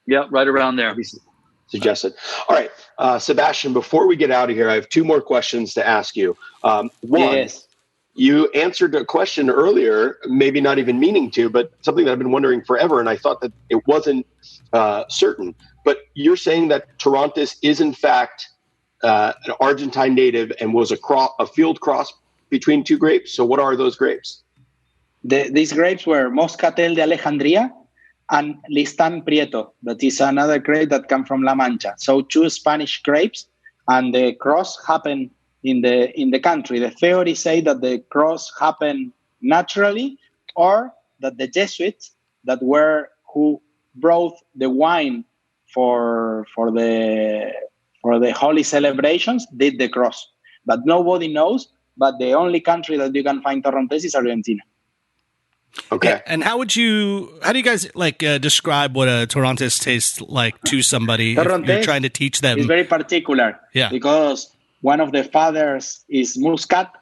Yeah, right around there. Suggested. All right, Sebastian, before we get out of here, I have two more questions to ask you. One, yes. You answered a question earlier, maybe not even meaning to, but something that I've been wondering forever, and I thought that it wasn't certain. But you're saying that Torrontés is in fact an Argentine native and was a field cross between two grapes. So what are those grapes? These grapes were Moscatel de Alejandría and Listán Prieto. That is another grape that comes from La Mancha. So two Spanish grapes, and the cross happened in the country. The theory say that the cross happened naturally, or that the Jesuits who brought the wine for the holy celebrations did the cross. But nobody knows. But the only country that you can find Torrontés is Argentina. Okay. Yeah, and how do you guys describe what a Torrontés tastes like to somebody if you're trying to teach them? It's very particular. Yeah. Because one of the fathers is Muscat.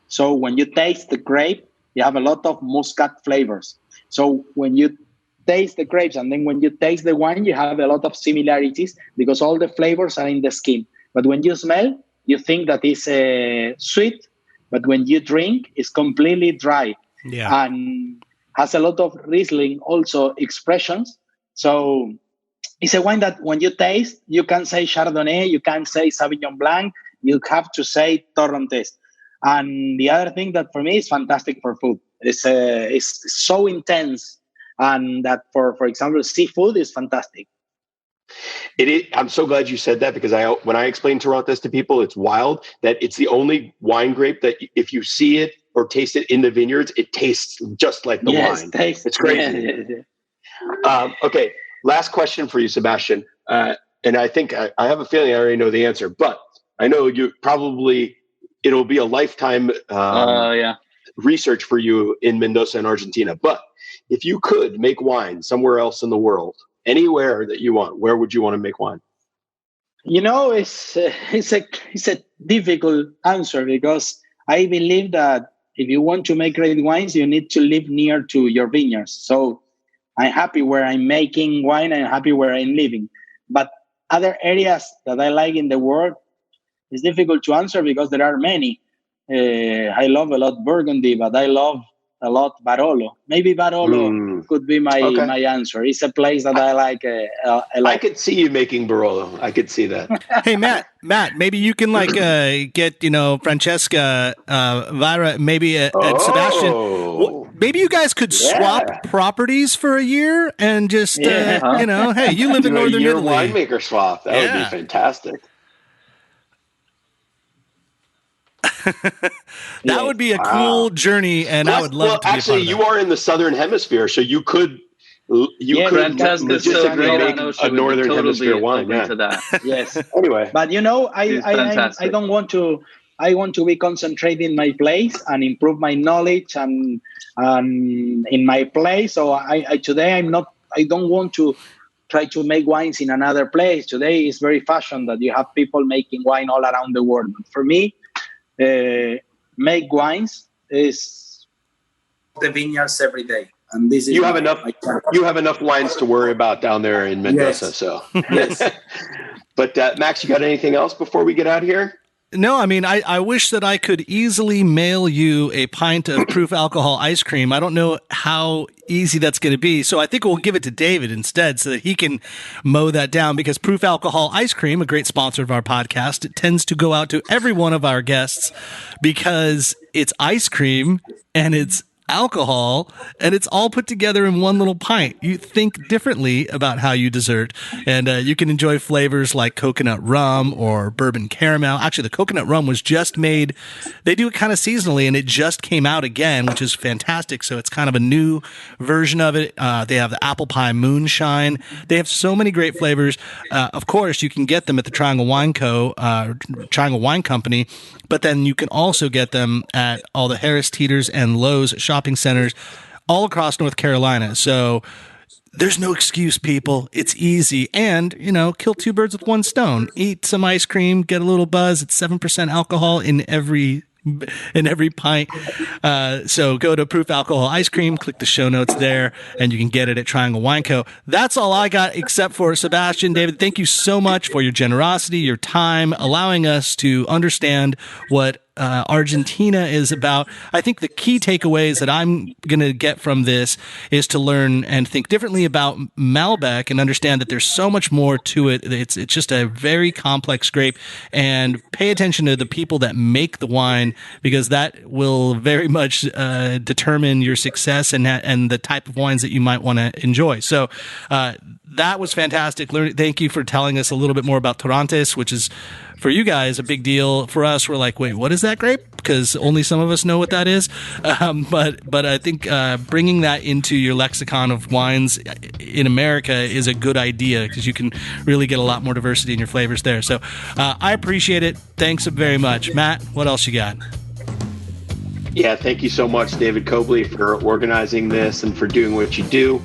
So when you taste the grape, you have a lot of muscat flavors. So when you taste the grapes and then when you taste the wine, you have a lot of similarities because all the flavors are in the skin. But when you smell, you think that it's sweet, but when you drink, it's completely dry. Yeah. And has a lot of Riesling also expressions. So it's a wine that when you taste, you can say Chardonnay, you can say Sauvignon Blanc, you have to say Torrontés. And the other thing that for me is fantastic for food. It's so intense, and that for example, seafood is fantastic. It is. I'm so glad you said that because when I explain Torrontés to people, it's wild that it's the only wine grape that if you see it or taste it in the vineyards, it tastes just like the wine. It's crazy. Okay, last question for you, Sebastian. And I think I have a feeling I already know the answer, but I know it'll be a lifetime research for you in Mendoza and Argentina. But if you could make wine somewhere else in the world, anywhere that you want, where would you want to make wine? It's a difficult answer because I believe that if you want to make great wines, you need to live near to your vineyards. So I'm happy where I'm making wine. I'm happy where I'm living. But other areas that I like in the world, it's difficult to answer because there are many. I love a lot Burgundy, but I love a lot Barolo. Maybe Barolo could be my answer. It's a place that I like a lot. I could see you making Barolo. I could see that. Hey, Matt, maybe you can get, Francesca, Vira, maybe at Sebastian. Well, maybe you guys could swap properties for a year and just, hey, you live in Northern Italy. Winemaker swap. That would be fantastic. That would be a cool journey, and I would love to be a part of that. You are in the Southern Hemisphere, so you could logistically make a Northern Hemisphere wine. To that. Yes. Anyway, but I don't want to. I want to be concentrated in my place and improve my knowledge and in my place. So today I don't want to try to make wines in another place. Today is very fashion that you have people making wine all around the world. But for me, make wines is the vineyards every day, and this is you have enough wines to worry about down there in Mendoza. Yes. So yes. But Max, you got anything else before we get out of here? No, I mean, I wish that I could easily mail you a pint of proof alcohol ice cream. I don't know how easy that's going to be. So I think we'll give it to David instead so that he can mow that down, because proof alcohol ice cream, a great sponsor of our podcast, it tends to go out to every one of our guests because it's ice cream and it's alcohol and it's all put together in one little pint. You think differently about how you dessert, and you can enjoy flavors like coconut rum or bourbon caramel. Actually, the coconut rum was just made. They do it kind of seasonally, and it just came out again, which is fantastic. So it's kind of a new version of it. They have the apple pie moonshine. They have so many great flavors. Of course, you can get them at the Triangle Wine Triangle Wine Company, but then you can also get them at all the Harris Teeters and Lowe's shopping centers all across North Carolina. So there's no excuse, people. It's easy. And, kill two birds with one stone. Eat some ice cream, get a little buzz. It's 7% alcohol in every pint. So go to Proof Alcohol Ice Cream, click the show notes there, and you can get it at Triangle Wine Co. That's all I got except for Sebastian. David, thank you so much for your generosity, your time, allowing us to understand what Argentina is about. I think the key takeaways that I'm going to get from this is to learn and think differently about Malbec and understand that there's so much more to it. It's just a very complex grape, and pay attention to the people that make the wine, because that will very much determine your success and the type of wines that you might want to enjoy. So that was fantastic. Thank you for telling us a little bit more about Torrontés, which is for you guys a big deal. For us, we're like, wait, what is that grape? Because only some of us know what that is. But I think bringing that into your lexicon of wines in America is a good idea, because you can really get a lot more diversity in your flavors there. So I appreciate it. Thanks very much. Matt, what else you got? Yeah, thank you so much, David Cobley, for organizing this and for doing what you do.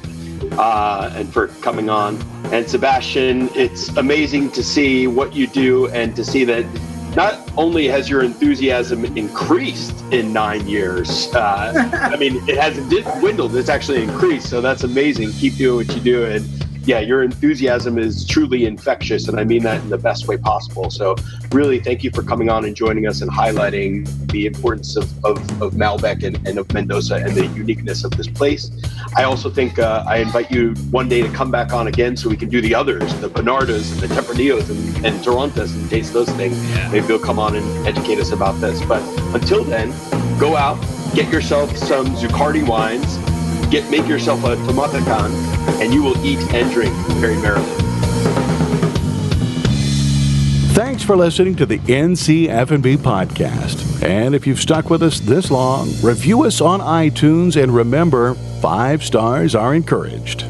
And for coming on. And Sebastian, it's amazing to see what you do and to see that not only has your enthusiasm increased in 9 years, I mean, it hasn't dwindled, it's actually increased. So that's amazing. Keep doing what you do. And yeah, your enthusiasm is truly infectious, and I mean that in the best way possible. So really, thank you for coming on and joining us and highlighting the importance of Malbec and of Mendoza and the uniqueness of this place. I also think I invite you one day to come back on again so we can do the others, the Bernardos and the Tempranillos and Torontas, and taste those things. Yeah. Maybe you'll come on and educate us about this. But until then, go out, get yourself some Zuccardi wines, make yourself a tomatacan, and you will eat and drink very merrily. Thanks for listening to the NC F&B podcast. And if you've stuck with us this long, review us on iTunes, and remember, 5 stars are encouraged.